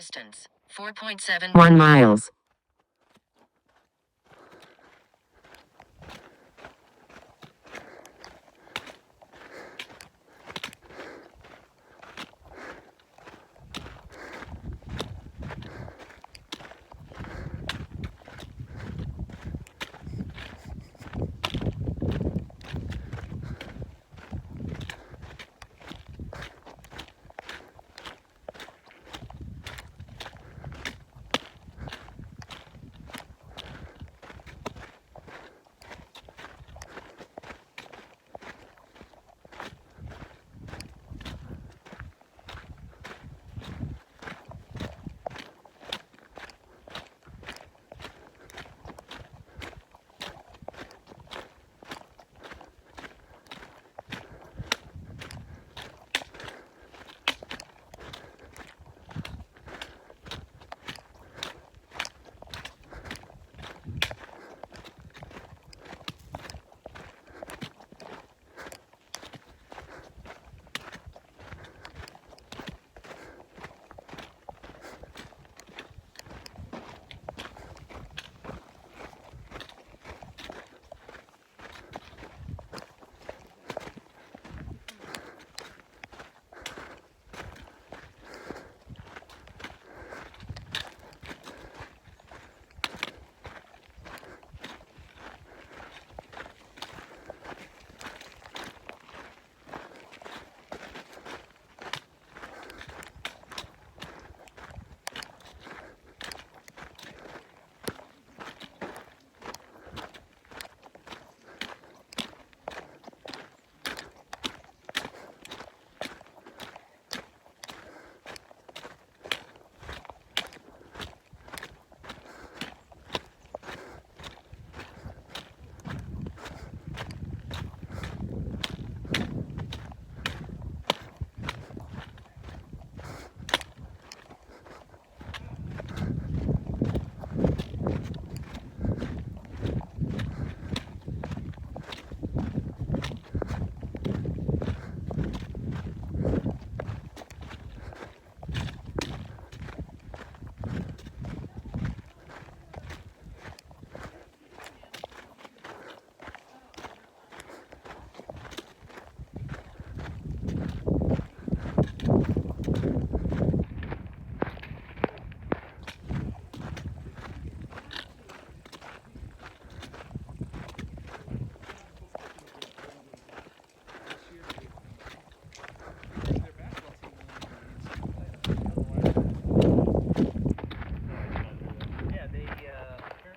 Distance 4.71 miles.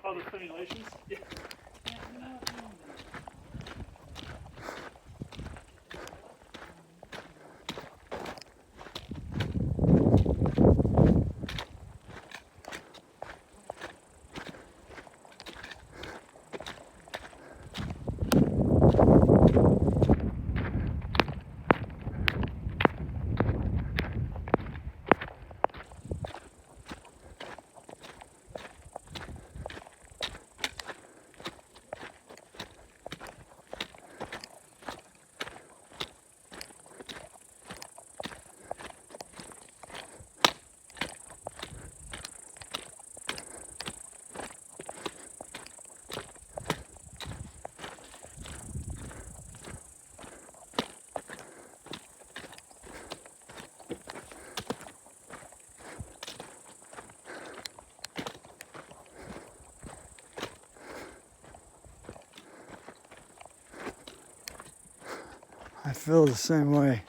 Oh, the simulations? Yeah. I feel the same way.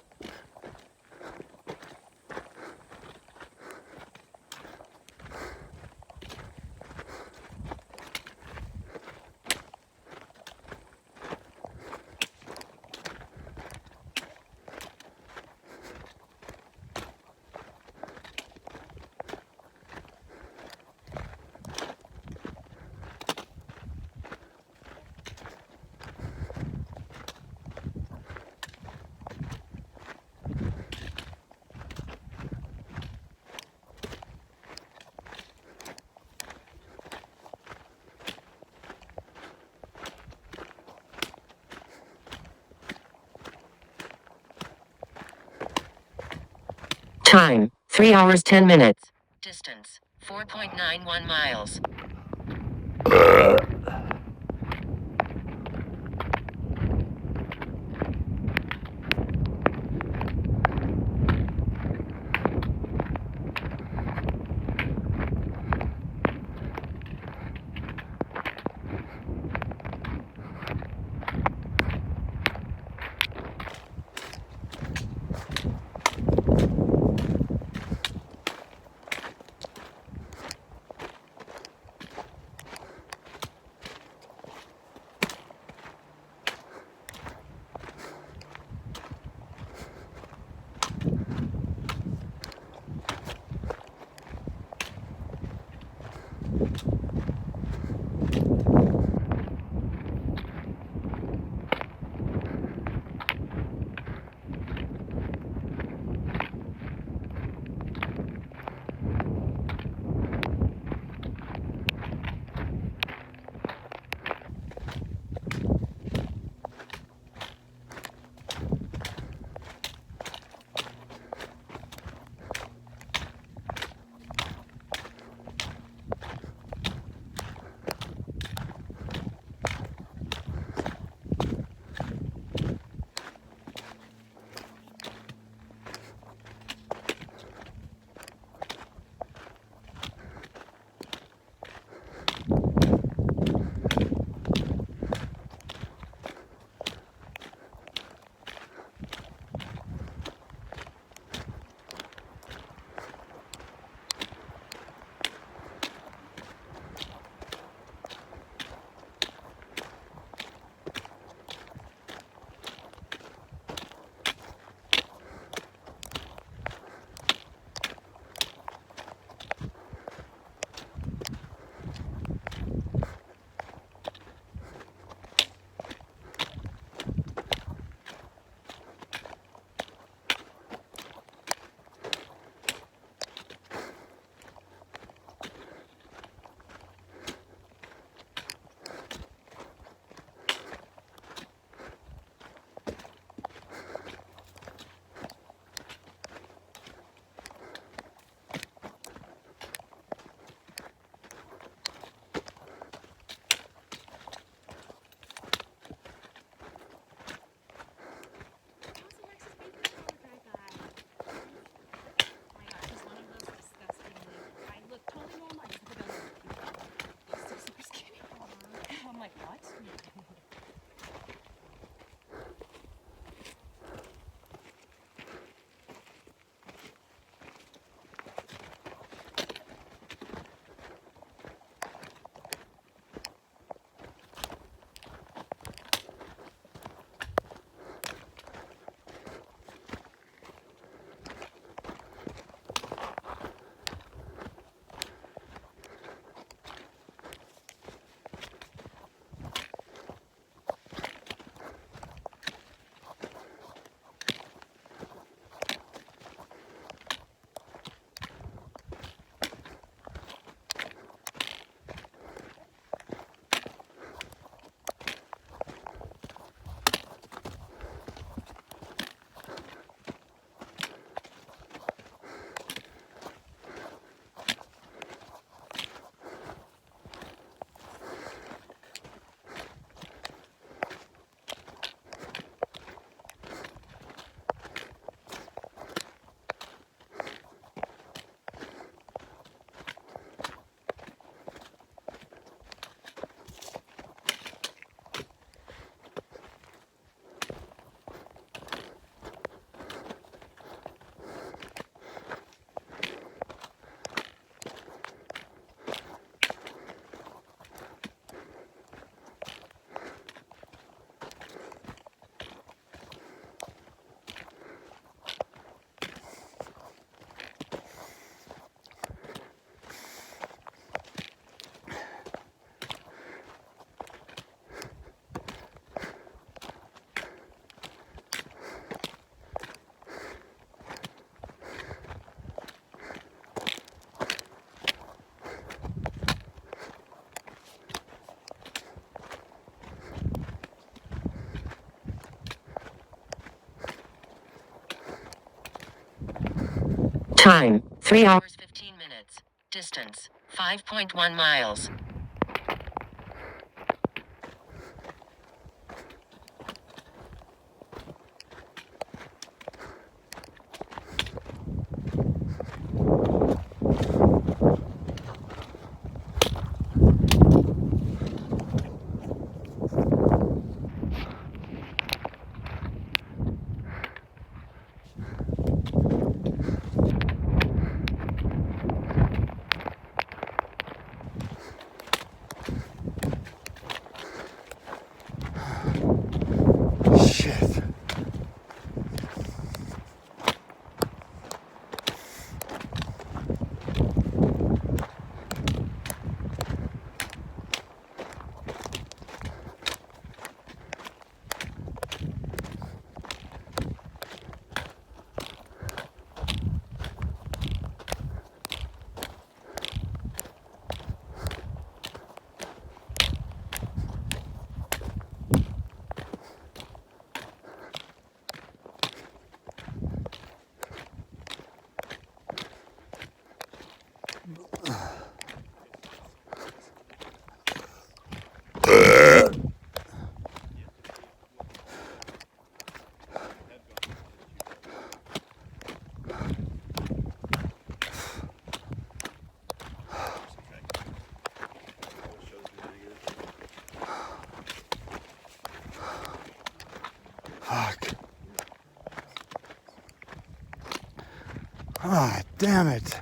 Time 3 hours 10 minutes. Distance 4.91 miles. Time 3 hours 15 minutes. Distance 5.1 miles. Shit. Fuck. Ah, damn it.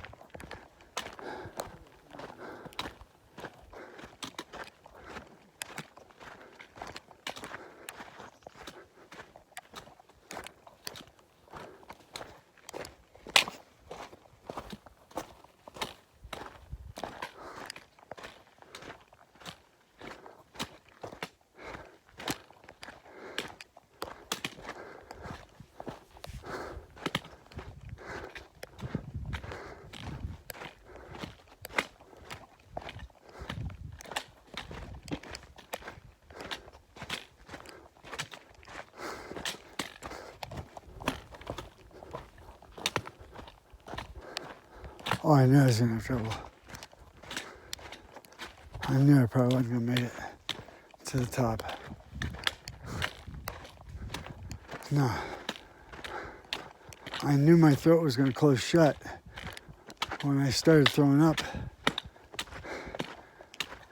Oh, I knew I was gonna have trouble. I knew I probably wasn't gonna make it to the top. No. I knew my throat was gonna close shut when I started throwing up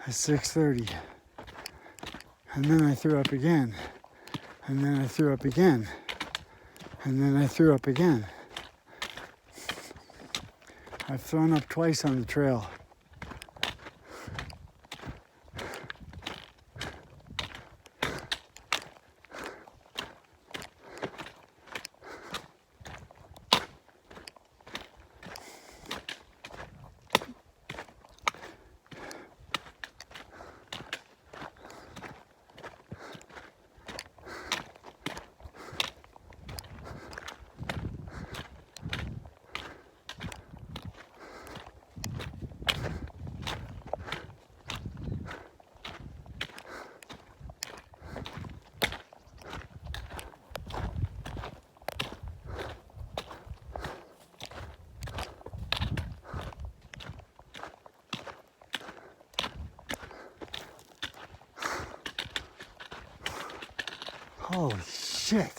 at 6:30. And then I threw up again. And then I threw up again. And then I threw up again. I've thrown up twice on the trail. Holy shit.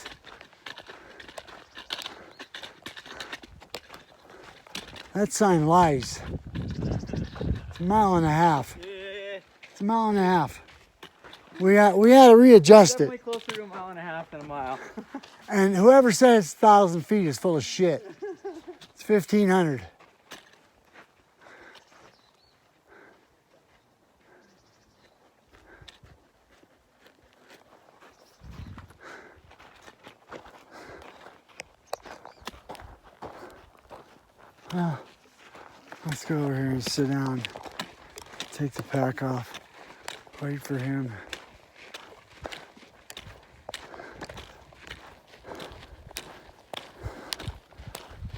That sign lies. It's a mile and a half. Yeah, It's a mile and a half. We had to readjust it. definitely closer to a mile and a half than a mile. And whoever says it's 1,000 feet is full of shit. It's 1,500. Well, let's go over here and sit down. Take the pack off. Wait for him.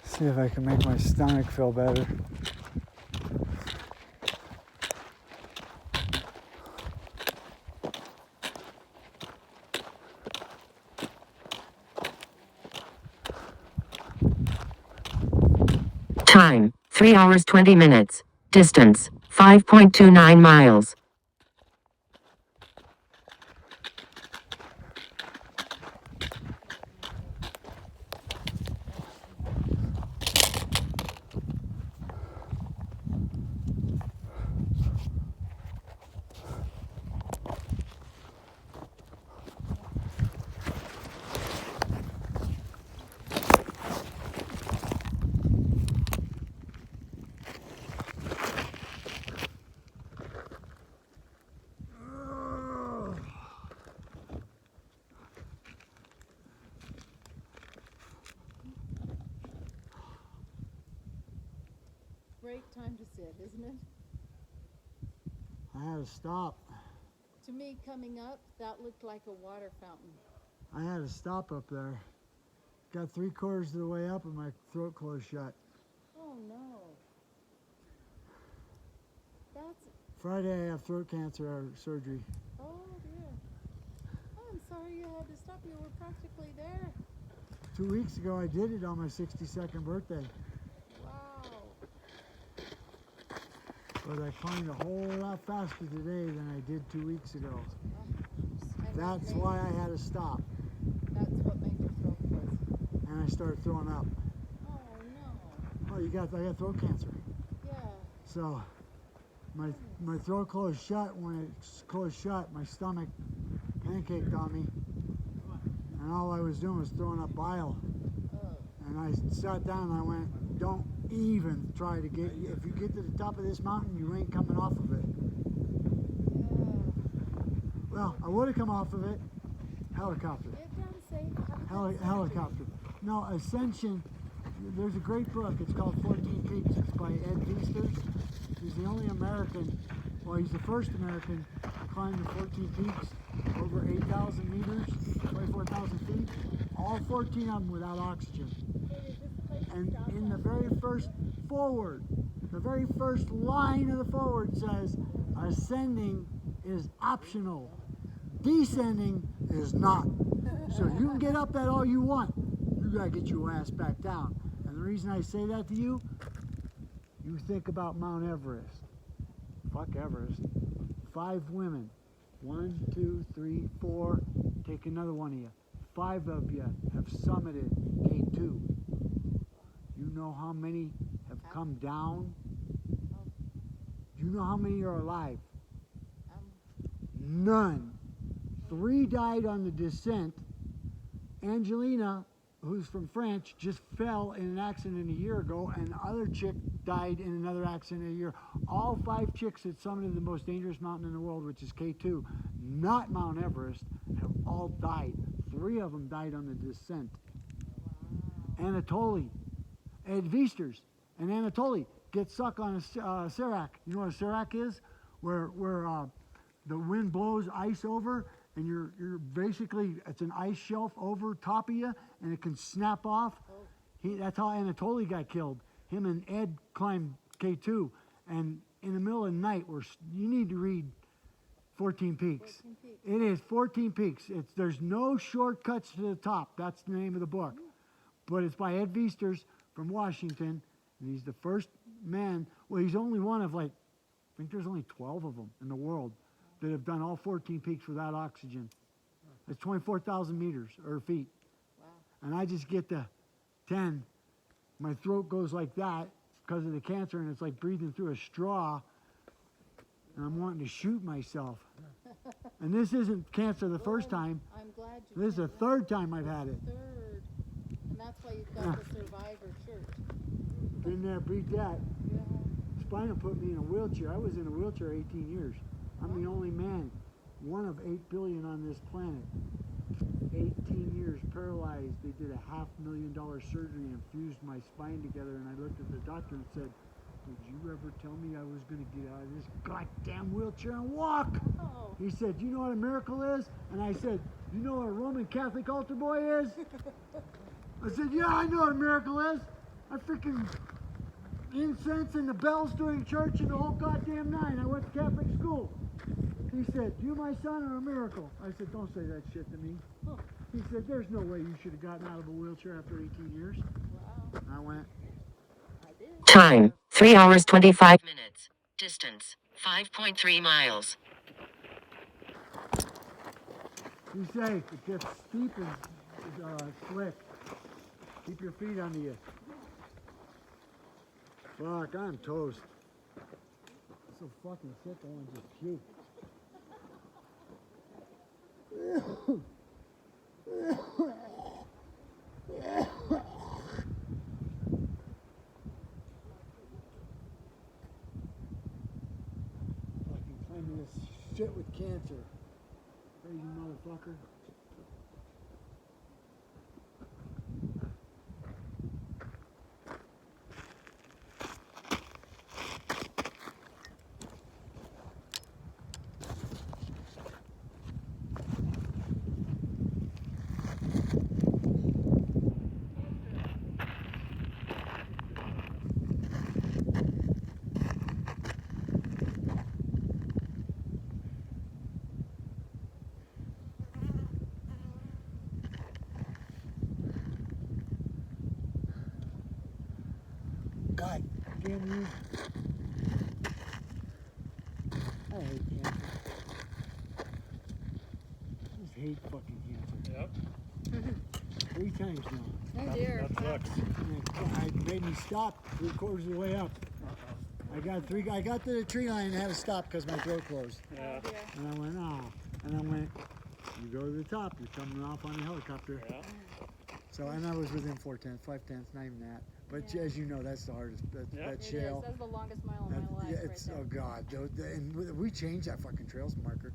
See if I can make my stomach feel better. Time 3 hours 20 minutes. Distance 5.29 miles. Great time to sit, isn't it? I had to stop. To me, coming up, that looked like a water fountain. I had to stop up there. Got 3/4 of the way up and my throat closed shut. Oh no. That's, Friday I have throat cancer surgery. oh dear. I'm sorry you had to stop. You were practically there. 2 weeks ago I did it on my 62nd birthday. Wow. But I climbed a whole lot faster today than I did 2 weeks ago. And That's that made- why I had to stop. That's what made your throat close. And I started throwing up. Oh no. Oh, I got throat cancer. Yeah. So my throat closed shut. When it closed shut, my stomach pancaked on me. And all I was doing was throwing up bile. Oh. And I sat down and I went, don't even try to get, if you get to the top of this mountain, you ain't coming off of it. Yeah. Well, I would have come off of it. Helicopter. Get down safe. Have a good surgery. Helicopter. No, Ascension, there's a great book. It's called 14 Peaks. It's by Ed Viesturs. He's the only American, well, he's the first American to climb the 14 peaks over 8,000 meters, 24,000 feet. All 14 of them without oxygen. And in the very first forward, the very first line of the forward says, ascending is optional. Descending is not. So you can get up that all you want. You gotta get your ass back down. And the reason I say that to you, you think about Mount Everest. Fuck Everest. 5 women. 1, 2, 3, 4. Take another one of you. 5 of you have summited K2. You know how many have come down? Do you know how many are alive? None. 3 died on the descent. Angelina, who's from France, just fell in an accident a year ago, and the other chick died in another accident a year. All 5 chicks that summited the most dangerous mountain in the world, which is K2, not Mount Everest, have all died. 3 of them died on the descent. Anatoly, Ed Viesturs, and Anatoly get stuck on a serac. You know what a serac is? Where the wind blows ice over, and you're basically, it's an ice shelf over top of you, and it can snap off. That's how Anatoly got killed. Him and Ed climbed K2, and in the middle of the night, you need to read 14 Peaks. 14 Peaks. It is 14 Peaks. There's no shortcuts to the top. That's the name of the book. But it's by Ed Viesturs from Washington, and he's the first man. Well, he's only one of I think there's only 12 of them in the world that have done all 14 peaks without oxygen. It's 24,000 meters or feet. Wow. And I just get to 10. My throat goes like that because of the cancer, and it's like breathing through a straw. And I'm wanting to shoot myself. And this isn't cancer the first time. I'm glad you This is the said that. 3rd time I've had it. Third. And that's why you've got the survivor shirt. Been there, beat that. Yeah. Spinal put me in a wheelchair. I was in a wheelchair 18 years. I'm the only man, one of 8 billion on this planet. 18 years paralyzed. They did a $500,000 surgery and fused my spine together, and I looked at the doctor and said, did you ever tell me I was going to get out of this goddamn wheelchair and walk? Oh. He said, you know what a miracle is? And I said, you know what a Roman Catholic altar boy is? I said, yeah, I know what a miracle is. I freaking incense and the bells during church and the whole goddamn nine. I went to Catholic school. He said, you my son or a miracle? I said, don't say that shit to me. Oh. He said, there's no way you should have gotten out of a wheelchair after 18 years. Wow. I went, I did. Time 3 hours 25 minutes. Distance 5.3 miles. Be safe. It gets steep and slick. Keep your feet under you. Fuck, I'm toast. I'm so fucking sick, I want to just puke. Fucking claiming this shit with cancer. Crazy motherfucker. God damn you. I hate cancer. I just hate fucking cancer. Yep. 3 times now. Oh dear. That sucks. And it made me stop 3/4 of the way up. I got to the tree line and had to stop because my throat closed. Yeah. Oh dear. And I went, oh. And I went, you go to the top, you're coming off on a helicopter. Yeah. So, and I was within 4/10, 5/10, not even that. But Yeah. as you know, that's the hardest, Yep. that It is. shale. That's the longest mile of That- my life yeah, right it's, there. oh God, and we changed that fucking trails marker.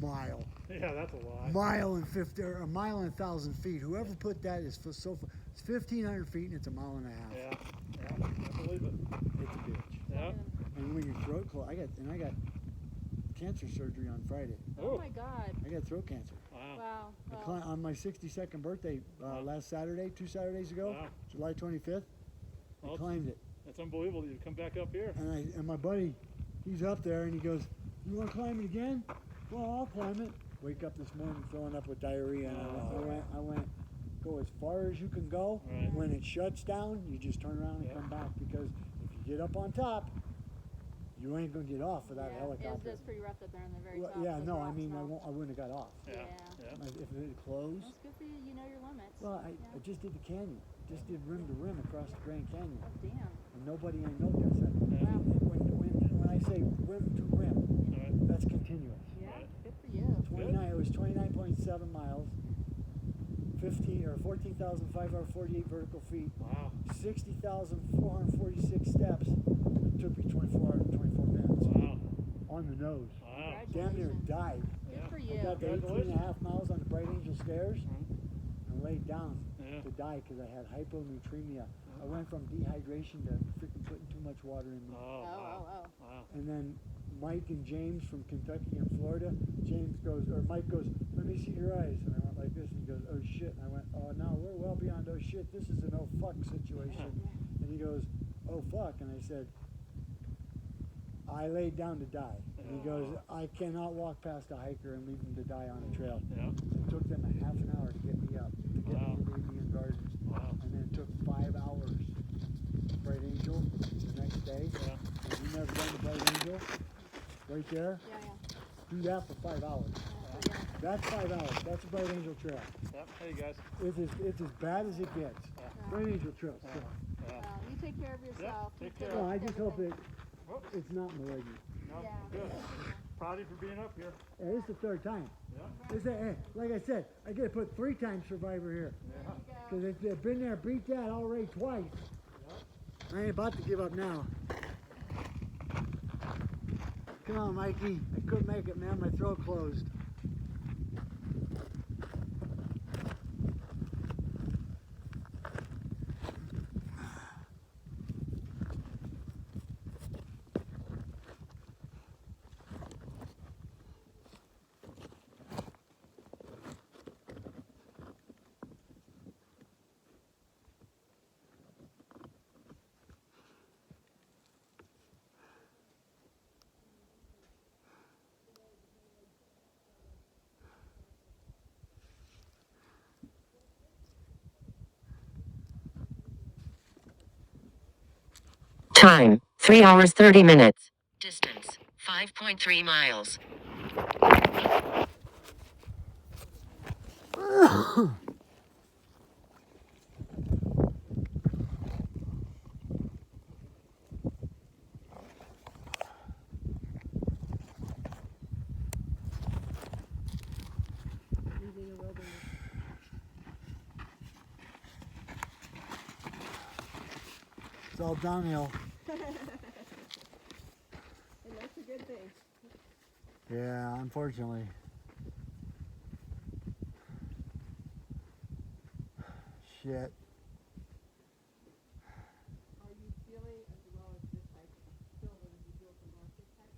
Mile. Yeah, that's a lot. Mile and 50, or a mile and 1,000 feet. Whoever put that is it's 1,500 feet and it's a mile and a half. Yeah. Yeah. I believe it. It's a bitch. Yeah. And when your throat closed, I got cancer surgery on Friday. Oh my God. I got throat cancer. Wow. Wow. I Wow. on my 62nd birthday last Saturday, 2 Saturdays ago, Wow. July 25th, I Well, climbed it. That's unbelievable that you come back up here. And my buddy, he's up there and he goes, you want to climb it again? Well, I'll climb it. Wake up this morning throwing up with diarrhea, and I went, go as far as you can go. Right. When it shuts down, you just turn around and Yeah. come back, because if you get up on top, you ain't gonna get off without a Yeah, helicopter. it's pretty rough up there on the very Well, top. yeah, Those no, I rocks mean, now. I wouldn't have got off. Yeah. Yeah. Yeah. If it had closed. That's good for you. You know your limits. Well, I Yeah. just did the canyon. Just did rim to rim across the Grand Canyon. Oh, damn. And nobody I know does that. Yeah. Wow. When I say rim to rim, All right. that's continuous. Yeah. Right. Good for you. 29, it was 29.7 miles, 14,548 vertical feet, Wow. 60,446 steps. It took me 24 hours and 24 minutes Wow. on the nose. Wow. Damn near Congratulations. died. Good Yeah. for I you. got to 18 and a half miles on the Bright Angel Stairs and laid down Yeah. to die because I had hyponatremia. I went from dehydration to freaking putting too much water in me. Oh, Oh, wow. oh, Wow. And then Mike and James from Kentucky and Florida, Mike goes, let me see your eyes. And I went like this, and he goes, oh shit. And I went, oh no, we're well beyond oh shit. This is an oh fuck situation. And he goes, oh fuck. And I said, I laid down to die. And he goes, I cannot walk past a hiker and leave him to die on a trail. Yeah. It took them a half an hour to get me up, to get Wow. me to Indian Gardens. Wow. And then it took 5 hours. Bright Angel the next day. Yeah. Have you never done the Bright Angel? Right there? Yeah, yeah. Do that for 5 hours. Yeah. That's 5 hours. That's a Bright Angel trail. Yep. Hey, guys. It's as bad as it gets. Bright Angel trail. So. Yeah. Well, you take care of yourself. take You care. No, I just hope everything. it's not malignant. No, Yeah. good. Proud of you for being up here. Hey, this is the 3rd time. Yeah. Like I said, I get to put 3 times Survivor here. Yeah. Because they've been there, beat that already twice. I ain't about to give up now. Come on, Mikey. I couldn't make it, man. My throat closed. Time 3 hours 30 minutes. Distance 5.3 miles. Leaving the wilderness. It's all downhill. And that's a good thing. Yeah, unfortunately. Shit. Are you feeling as well as this type still when you feel the market type?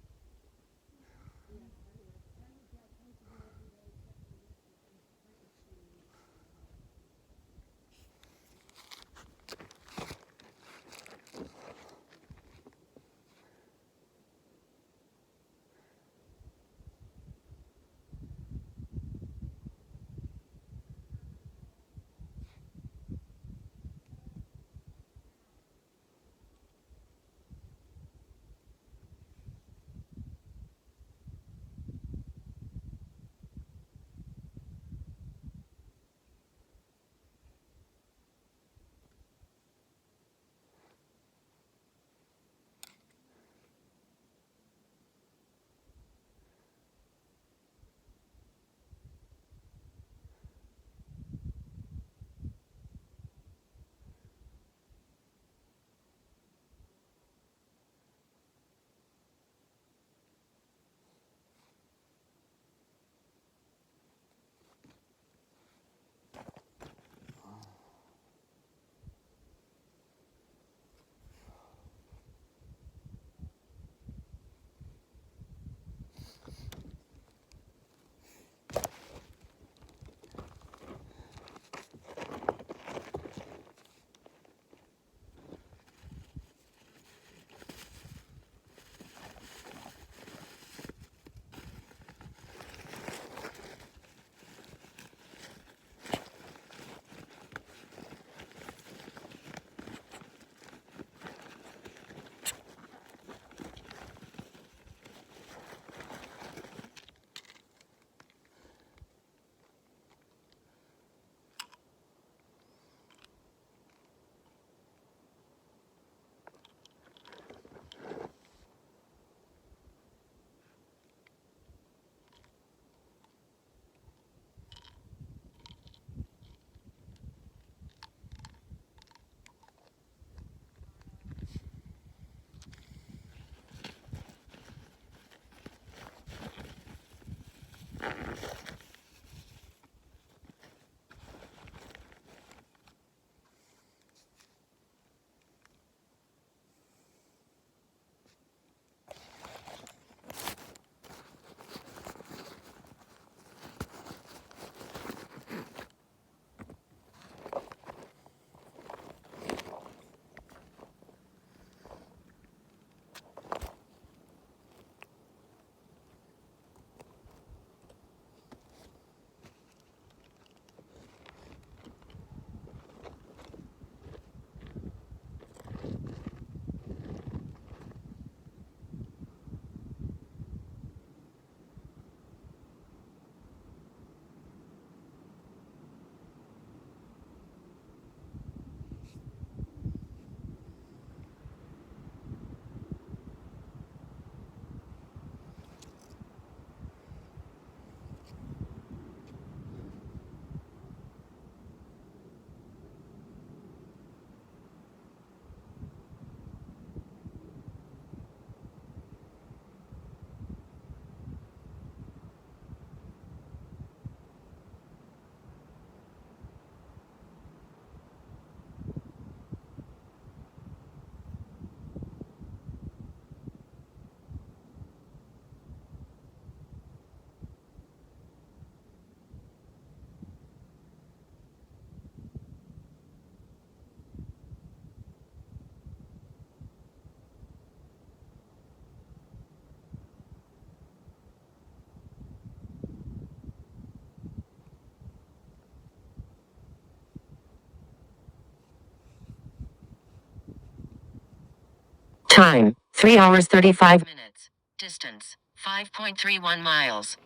Time 3 hours 35 minutes. Distance 5.31 miles.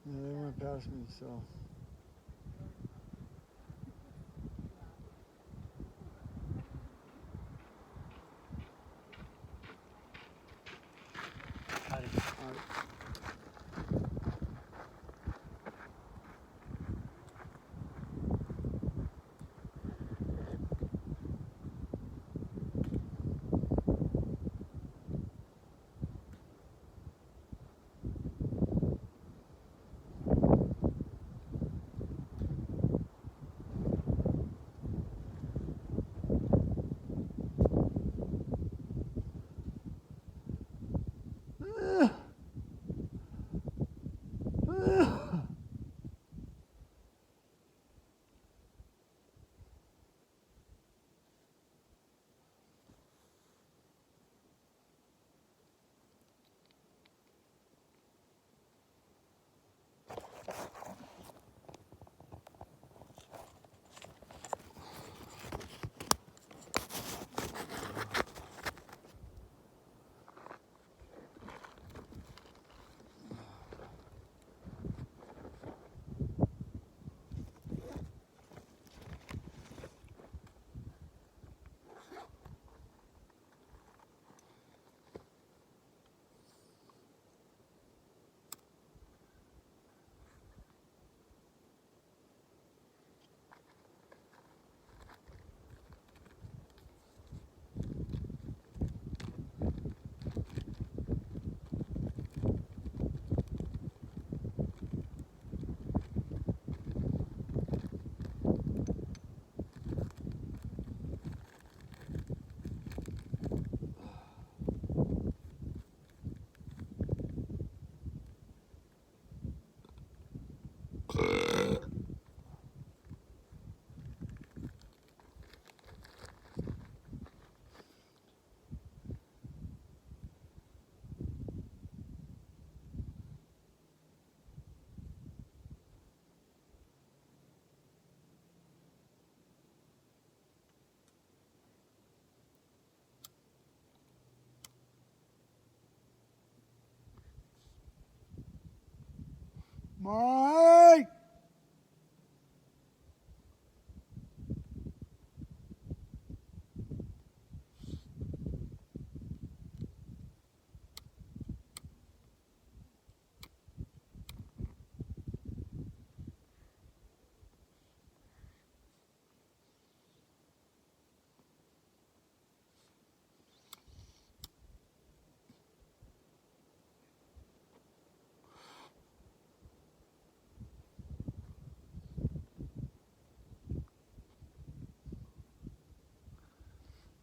Yeah, they went past me, so. Mike!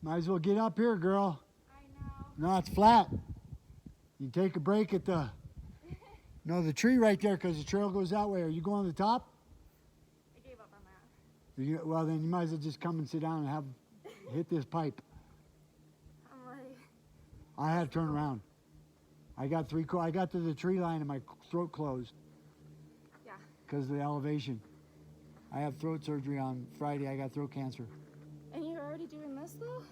Might as well get up here, girl. I know. No, it's flat. You take a break at the, no, the tree right there because the trail goes that way. Are you going to the top? I gave up on that. Well, then you might as well just come and sit down and hit this pipe. I'm like, I had to turn around. I got to the tree line and my throat closed yeah. because of the elevation. I have throat surgery on Friday. I got throat cancer. And you're already doing this though?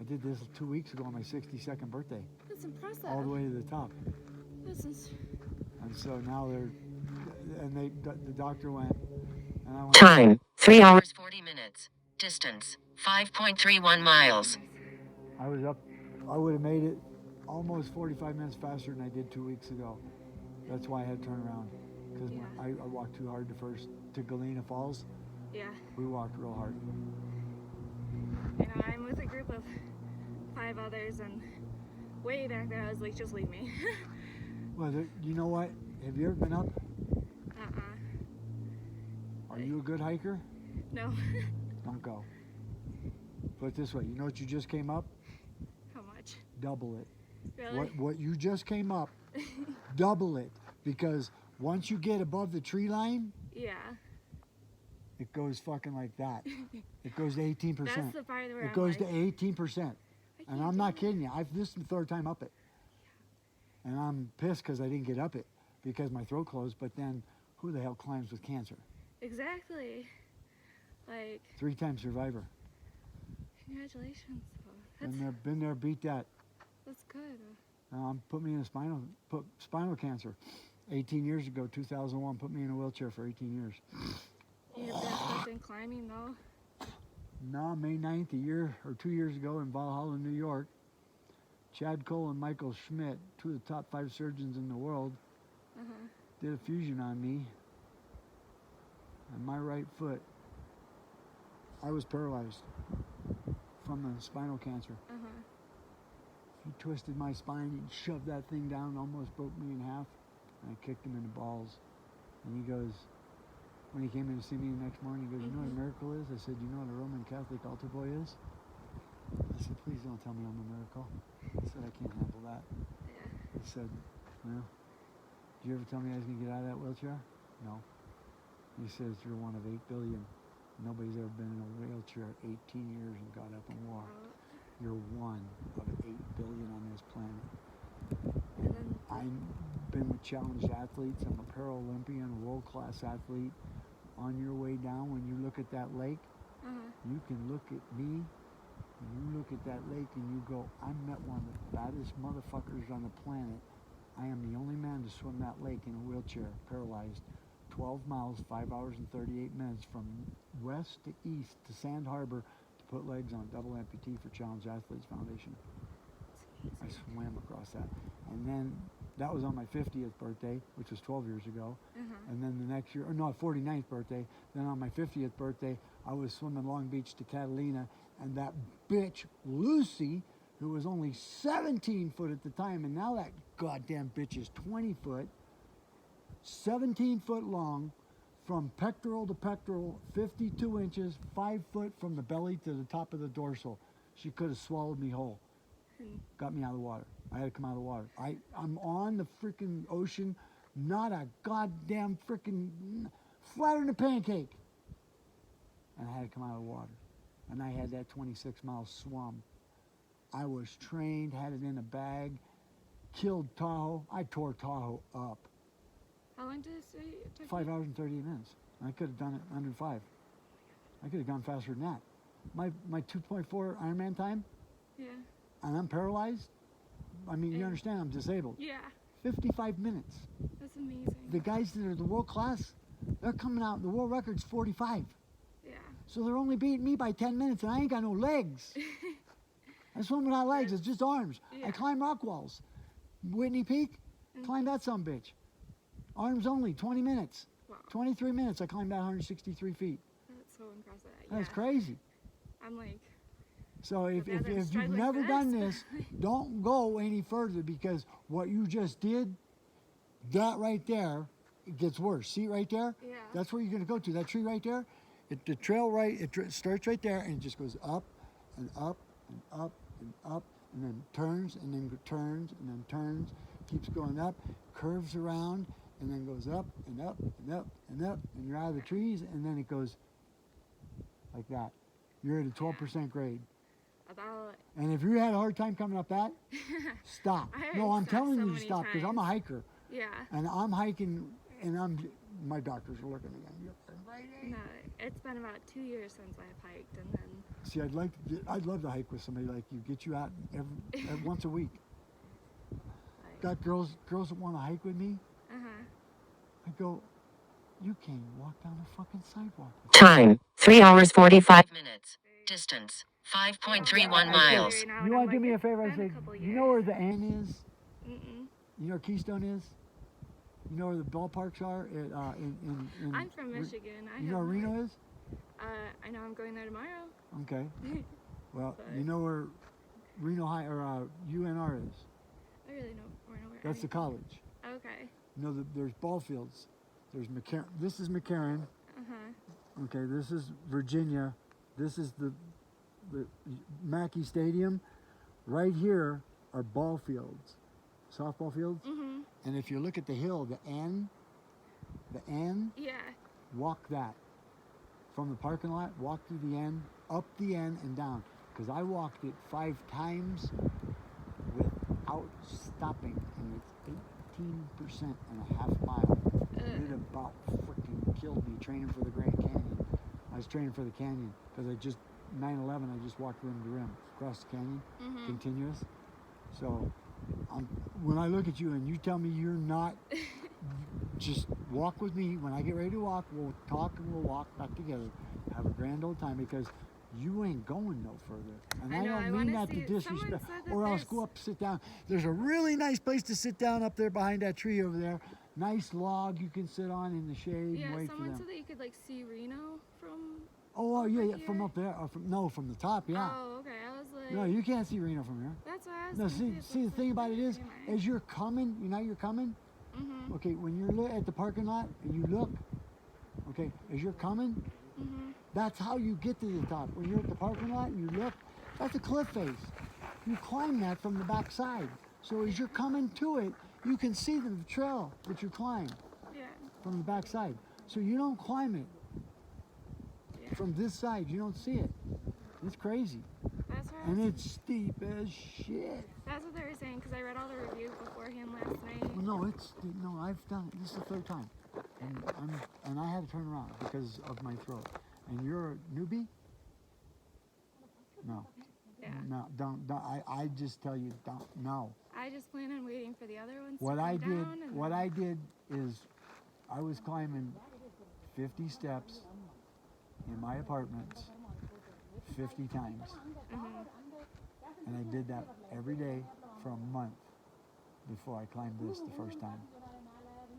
I did this 2 weeks ago on my 62nd birthday, That's impressive. all the way to the top. This is. And so now the doctor went, and I went. Time 3 hours 40 minutes. Distance 5.31 miles. I was up. I would have made it almost 45 minutes faster than I did 2 weeks ago. That's why I had to turn around because Yeah. I walked too hard to Galena Falls. Yeah. We walked real hard. You know, I'm with a group of 5 others, and way back there, I was like, just leave me. Well, you know what? Have you ever been up? Are you a good hiker? No. Don't go. Put it this way. You know what you just came up? How much? Double it. Really? What you just came up, double it. Because once you get above the tree line, Yeah. it goes fucking like that. It goes to 18%. That's the part where It I'm goes like, to 18%. And can't I'm do not it. kidding you. This is the third time up it. And I'm pissed because I didn't get up it because my throat closed. But then who the hell climbs with cancer? Exactly. Like, 3-time survivor. congratulations. Though. Been there, beat that. That's good. Put me in spinal cancer. 18 years ago, 2001, put me in a wheelchair for 18 years. You're barefoot and climbing though. No, May 9th, a year or 2 years ago in Valhalla, New York, Chad Cole and Michael Schmidt, 2 of the top 5 surgeons in the world, did a fusion on me and my right foot. I was paralyzed from the spinal cancer. He twisted my spine and shoved that thing down, almost broke me in half. And I kicked him in the balls. And he goes, when he came in to see me the next morning, he goes, you know what a miracle is? I said, you know what a Roman Catholic altar boy is? I said, please don't tell me I'm a miracle. He said, I can't handle that. Yeah. He said, well, did you ever tell me I was going to get out of that wheelchair? No. He says, you're one of 8 billion. Nobody's ever been in a wheelchair 18 years and got up and walked. You're one of 8 billion on this planet. And then, I've been with challenged athletes. I'm a Paralympian, world-class athlete. On your way down, when you look at that lake, you can look at me, and you look at that lake and you go, I met one of the baddest motherfuckers on the planet. I am the only man to swim that lake in a wheelchair, paralyzed. 12 miles, 5 hours and 38 minutes from west to east to Sand Harbor to put legs on double amputee for Challenge Athletes Foundation. I swam across that. And then that was on my 50th birthday, which was 12 years ago. And then the next year, or no, 49th birthday. Then on my 50th birthday, I was swimming Long Beach to Catalina. And that bitch, Lucy, who was only 17 foot at the time, and now that goddamn bitch is 20 foot, 17 foot long, from pectoral to pectoral, 52 inches, 5 foot from the belly to the top of the dorsal. She could have swallowed me whole. Got me out of the water. I had to come out of the water. I'm on the freaking ocean, not a goddamn freaking flatter than a pancake. And I had to come out of the water. And I had that 26 mile swum. I was trained, had it in a bag, killed Tahoe. I tore Tahoe up. how long did it say it took? 5 hours and 38 minutes. I could have done it under 5. I could have gone faster than that. My 2.4 Ironman time, Yeah. and I'm paralyzed. I mean, you And- understand, I'm disabled. Yeah. 55 minutes. That's amazing. The guys that are the world class, they're coming out, the world record's 45. Yeah. So they're only beating me by 10 minutes, and I ain't got no legs. I swim without legs, it's just arms. Yeah. I climb rock walls. Whitney Peak, climb that sumbitch. Arms only, 20 minutes. Wow. 23 minutes, I climbed that 163 feet. That's so impressive. That's Yeah. crazy. I'm like, So if I've been you've struggling never for done this. this, don't go any further, because what you just did, that right there, it gets worse. See right there? Yeah. That's where you're going to go to. That tree right there, the trail starts right there, and it just goes up and up and up and up, and then turns and then turns and then turns, keeps going up, curves around, and then goes up and up and up and up, and you're out of the trees, and then it goes like that. You're at a 12% grade. about, And if you had a hard time coming up that, stop. I No, I'm stopped telling so you to many stop, because I'm a hiker. yeah. And I'm hiking, and my doctors are looking at me. No, it's been about 2 years since I've hiked, and then, See, I'd love to hike with somebody like you. Get you out once a week. like, Got girls that want to hike with me. uh-huh. I go, you can't even walk down a fucking sidewalk. Time 3 hours 45 minutes. Distance 5.31 I miles. said, Right now, you and want I'm to do like, me a it's favor? I been a said, couple you know where years. the Ann is? Mm-mm. You know where Keystone is? You know where the ballparks are? In I'm from Michigan. I You know where have Reno is? I know I'm going there tomorrow. Okay. Well, But- you know where Reno High or UNR is? I really know where. That's the college. Okay. You know, there's ball fields. There's McCarran. This is McCarran. Uh huh. Okay, this is Virginia. This is the Mackey Stadium. Right here are ball fields, softball fields. Mhm. And if you look at the hill, the N, Yeah. walk that. From the parking lot, walk through the N, up the N and down. Because I walked it 5 times without stopping, and it's 18% and a half mile. It about freaking killed me training for the Grand Canyon. I was training for the canyon because I just 9/11. I just walked rim to rim across the canyon, Mhm. continuous. So when I look at you and you tell me you're not, just walk with me. When I get ready to walk, we'll talk and we'll walk back together. Have a grand old time because you ain't going no further. And I I, know, I don't mean wanna that to see- someone disrespect. said that Or else there's- go up, sit down. There's a really nice place to sit down up there behind that tree over there. Nice log you can sit on in the shade Yeah. and wait for Someone them. said that you could like see Reno from. Oh, yeah, over yeah, from here? up there. Or from the top, yeah. Oh, okay. I was like. No, you can't see Reno from here. That's why I was. No, see, the thing about it is, as you're coming, you're coming. Mhm. Okay, when you're at the parking lot and you look, okay, as you're coming, Mhm. that's how you get to the top. When you're at the parking lot and you look, that's a cliff face. You climb that from the back side. So as you're coming to it, you can see the trail that you climb Yeah. from the back side. So you don't climb it Yeah. from this side. You don't see it. It's crazy. That's what. I And was- it's steep as shit. That's what they were saying because I read all the reviews beforehand last night. Well, no, I've done it. This is the 3rd time. And I had to turn around because of my throat. And you're a newbie? No. Yeah. No, don't. I just tell you, don't. No. I just plan on waiting for the other ones What to come I did, down. And what then- I did is, I was climbing 50 steps in my apartments 50 times, Mhm. and I did that every day for a month before I climbed this the first time.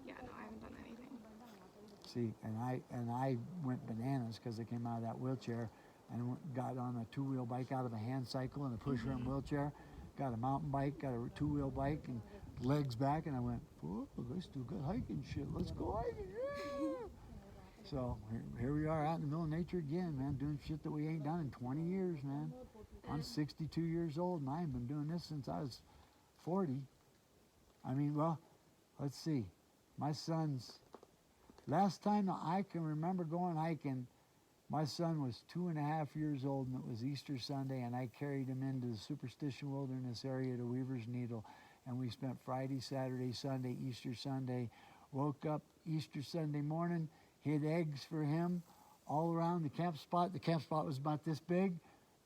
Yeah. No, I haven't done anything. See, and I went bananas because I came out of that wheelchair and got on a 2-wheel bike out of a hand cycle and a push-rim wheelchair, got a mountain bike, got a 2-wheel bike and legs back, and I went, whoa, let's do good hiking shit. Let's go hiking. Yeah. So here we are out in the middle of nature again, man, doing shit that we ain't done in 20 years, man. I'm 62 years old and I've been doing this since I was 40. I mean, well, let's see. My son's, last time I can remember going hiking, my son was 2.5 years old, and it was Easter Sunday, and I carried him into the Superstition Wilderness area to Weaver's Needle, and we spent Friday, Saturday, Sunday, Easter Sunday, woke up Easter Sunday morning, hid eggs for him all around the camp spot. The camp spot was about this big,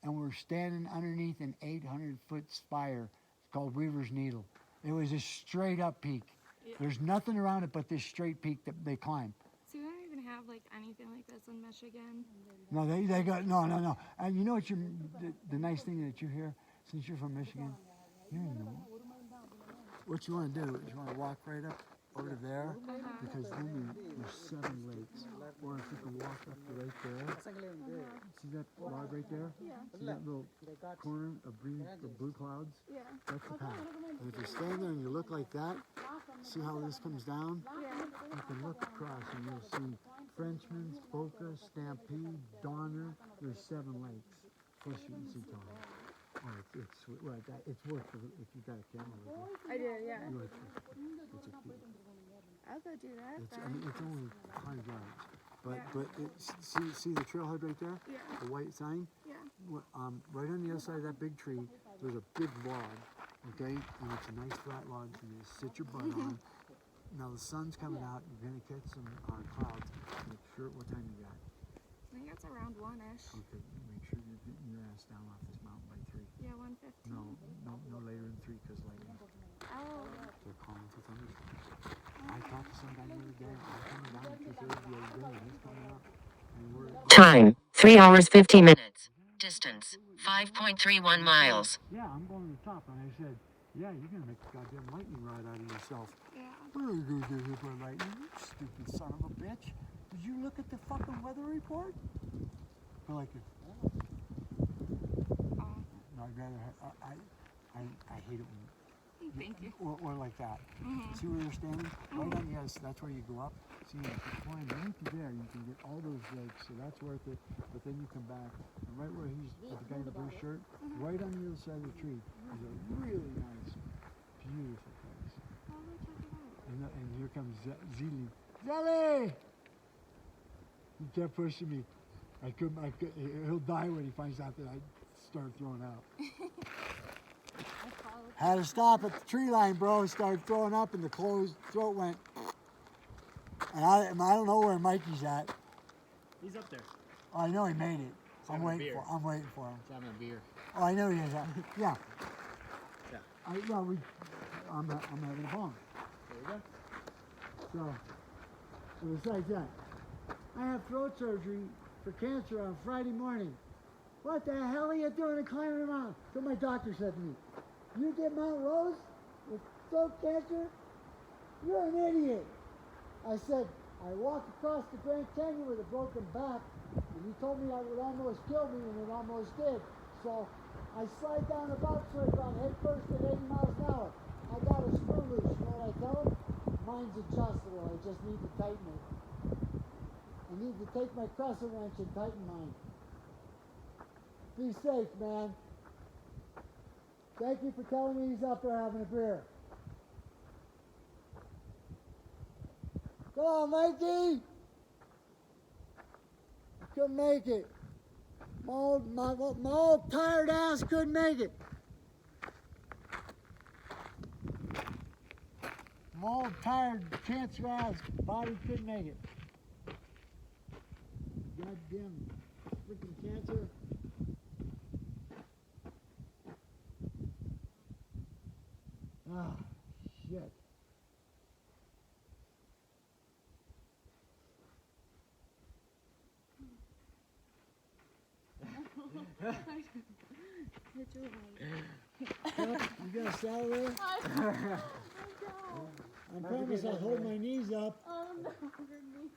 and we're standing underneath an 800-foot spire called Weaver's Needle. It was a straight up peak. Yeah. There's nothing around it but this straight peak that they climb. So we don't even have like anything like this in Michigan. No, they got, no. And you know what the nice thing that you hear, since you're from Michigan, you know, what you want to do is you want to walk right up over to there, because then there's 7 lakes. Or if you can walk up to right there, see that log right there? Yeah. See that little corner of green, of blue clouds? Yeah. That's the path. And if you stand there and you look like that, see how this comes down? Yeah. You can look across and you'll see Frenchman's, Boca, Stampede, Donner. There's 7 lakes. Plus you can see Donner. Oh, it's worth it if you got a camera with you. I do. Yeah. It's a cute. I'll go do that. It's, I then. mean, it's only 100 yards. But see the trailhead right there? Yeah. The white sign? Yeah. Right on the other side of that big tree, there's a big log, okay? And it's a nice flat log, so you sit your butt on. Now the sun's coming out, you're gonna catch some clouds. Make sure what time you got. I think it's around 1-ish. Okay, make sure you're getting your ass down off this mountain by 3. Yeah, 1:15. No later than 3 because lightning. Oh. They're calling for thunderstorms. I talked to some guy the other day. I'm coming down to 2:30 the other day. He's coming out. And we're Time 3 hours 50 minutes. Distance 5.31 miles. Yeah, I'm going to the top. And I said, yeah, you're going to make a goddamn lightning rod out of yourself. Yeah. What are you going to do for lightning? You stupid son of a bitch. Did you look at the fucking weather report? I like it. Oh, No, I'd rather I hate it when thank you. or like that. See where you're standing? Right on, yes, that's where you go up. See, if you climb right to there, you can get all those legs, so that's worth it. But then you come back, and right where he's, with the guy in the blue shirt, right on the other side of the tree, is a really nice, beautiful place. Oh, we'll check it out. And here comes Zili. Zili! He kept pushing me. I couldn't, he'll die when he finds out that I start throwing out. Had to stop at the tree line, bro. Started throwing up, and the throat went. And I don't know where Mikey's at. He's up there. Oh, I know he made it. I'm having a waiting beer. I'm waiting for him. He's having a beer. Oh, I know he is. Yeah. Yeah. I'm having a bomb. There you go. So besides that, I have throat surgery for cancer on Friday morning. What the hell are you doing climbing a mountain? So my doctor said to me, you get Mount Rose with throat cancer? You're an idiot. I said, I walked across the Grand Canyon with a broken back, and he told me I would almost kill me, and it almost did. So I slide down a box ramp on head first at 80 miles an hour. I got a screw loose. You know what I tell him? Mine's adjustable. I just need to tighten it. I need to take my crescent wrench and tighten mine. Be safe, man. Thank you for telling me he's up there having a beer. Come on, Mikey! I couldn't make it. My old tired ass couldn't make it. My old tired cancer ass body couldn't make it. Goddamn freaking cancer. Ah, shit. Hit your leg. You got a saddle there? I don't. I promise I'll hold my knees up. Oh no, your knee.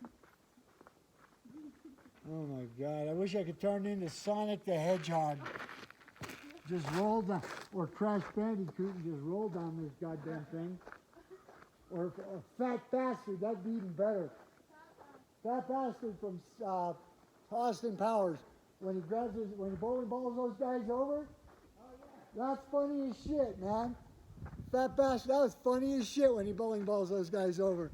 Oh my God, I wish I could turn into Sonic the Hedgehog. Just roll down, or Crash Bandicoot and just roll down this goddamn thing. Or Fat Bastard, that'd be even better. Fat Bastard from Austin Powers. When he bowling balls those guys over, that's funny as shit, man. Fat Bastard, that was funny as shit when he bowling balls those guys over.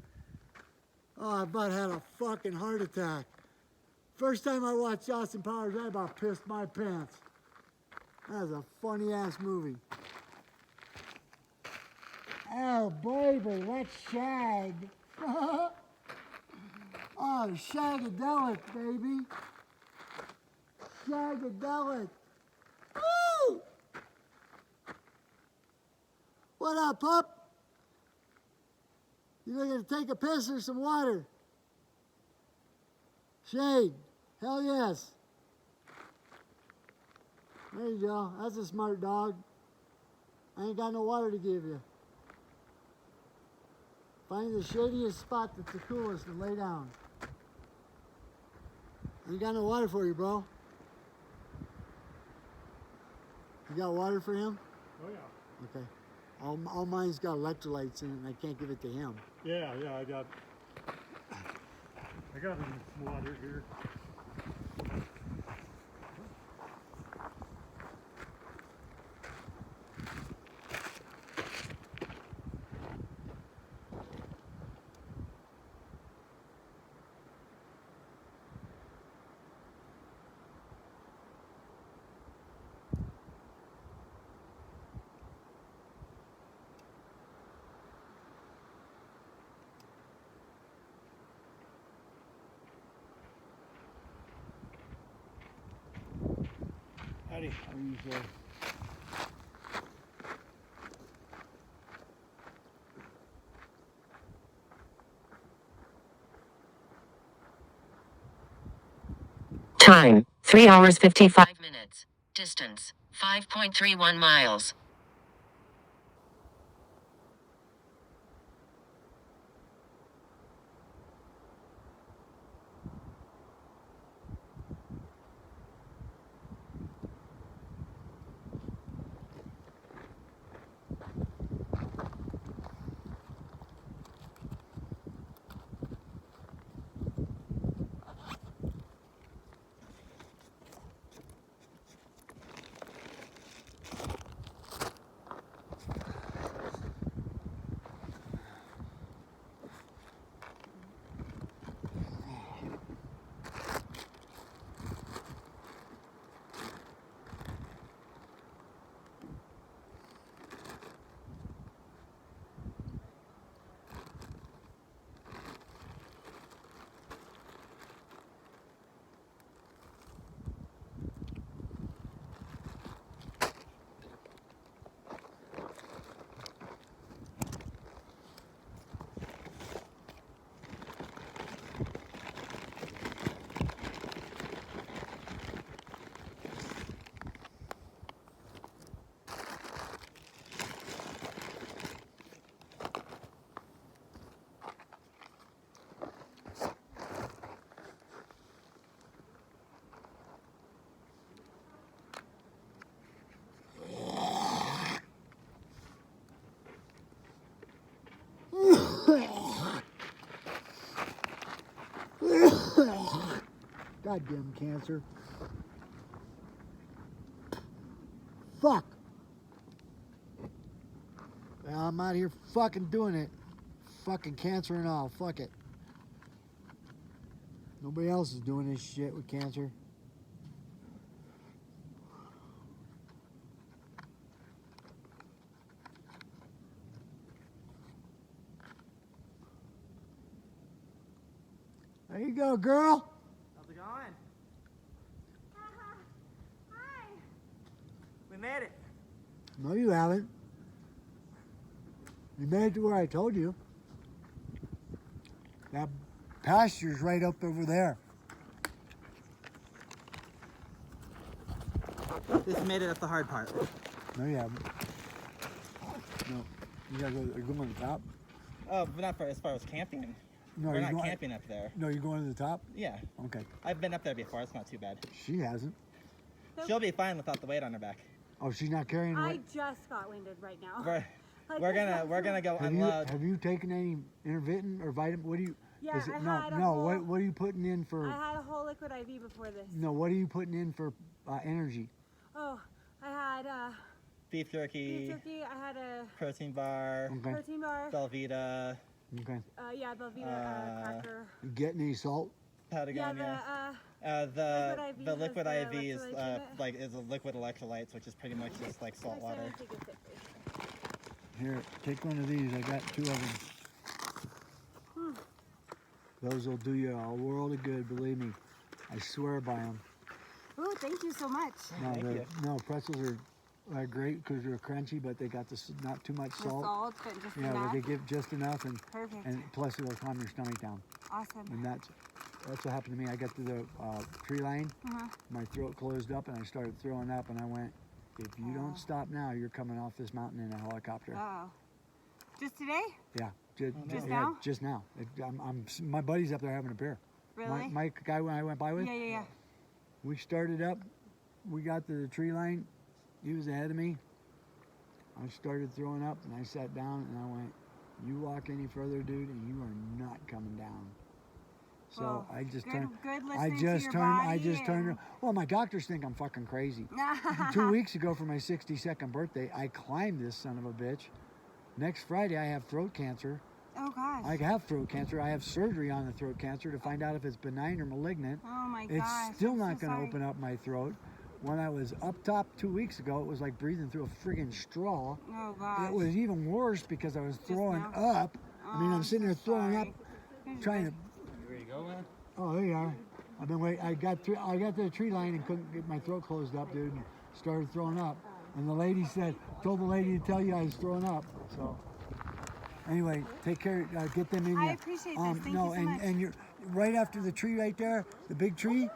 Oh, I about had a fucking heart attack. First time I watched Austin Powers, I about pissed my pants. That was a funny ass movie. Oh baby, let's shag. Oh, shagadelic, baby. Shagadelic. Woo! What up, pup? You looking to take a piss or some water? Shade. Hell yes. There you go. That's a smart dog. I ain't got no water to give you. Find the shadiest spot that's the coolest and lay down. Ain't got no water for you, bro. You got water for him? Oh yeah. Okay. All mine's got electrolytes in it, and I can't give it to him. Yeah, I got some water here. Howdy. How are you, sir? Time 3 hours 55 minutes. Distance 5.31 miles. Goddamn cancer. Fuck. Well, I'm out here fucking doing it. Fucking cancer and all. Fuck it. Nobody else is doing this shit with cancer. There you go, girl. How's it going? Hi. We made it. No, you haven't. You made it to where I told you. That pasture's right up over there. This made it. That's the hard part. No, you haven't. No. You gotta go, are you going to the top? Oh, but not for as far as camping. No, We're you're not going, camping up there. No, you're going to the top? Yeah, Okay. I've been up there before. It's not too bad. She hasn't. She'll be fine without the weight on her back. Oh, she's not carrying I weight? just got winded right now. We're Like, we're gonna go Have unload. you taken any intermittent or vitamin? What do you? Yeah, is it, I no, had a no. whole- What are you putting in for? I had a whole liquid IV before this. No, what are you putting in for energy? Oh, I had Beef jerky, beef jerky. I had a protein bar, Okay. protein bar. Velveeta, Okay. Yeah, Belvita cracker. You getting any salt? Yeah, Patagonia. liquid The IV liquid has the IV is electrolytes in it. like is a liquid electrolytes, which is pretty much just like salt I said water. I'd take a sip first. Here, take one of these. I got 2 of them. Those will do you a world of good. Believe me, I swear by them. Ooh, thank you so much. No, Thank you. no, pretzels are great because they're crunchy, but they got this not too much The salt. salt, but just Yeah, but enough. they give just enough, and Perfect. plus it'll calm your stomach down. Awesome. And that's what happened to me. I got to the tree line, Uh-huh. my throat closed up, and I started throwing up. And I went, "If you Oh. don't stop now, you're coming off this mountain in a helicopter." Oh. Just today? Yeah, just, Just now? Just now. My buddy's up there having a beer. Really? My guy when I went by with. Yeah, yeah, yeah. We started up. We got to the tree line. He was ahead of me. I started throwing up, and I sat down, and I went, "You walk any further, dude, and you are not coming down." So Well, I just good, turned. Good I listening just to your turned. body I just turned. and- Well, my doctors think I'm fucking crazy. 2 weeks ago for my 62nd birthday, I climbed this son of a bitch. Next Friday, I have throat cancer. Oh gosh. I have throat cancer. I have surgery on the throat cancer to find out if it's benign or malignant. Oh my It's gosh. still I'm not so going to sorry. open up my throat. When I was up top 2 weeks ago, it was like breathing through a friggin' straw. Oh gosh. It was even worse because I was throwing now? up. I mean, Oh, I'm sitting so there throwing sorry. up, trying to. You ready to go, man? Oh, there you are. I've been waiting. I got to the tree line and couldn't get my throat closed up, dude. And started throwing up. And the lady told the lady to tell you I was throwing up. So, anyway, take care. Get them in. I ya. appreciate this. Thank no, you so much. and you're right after the tree right there, the big tree.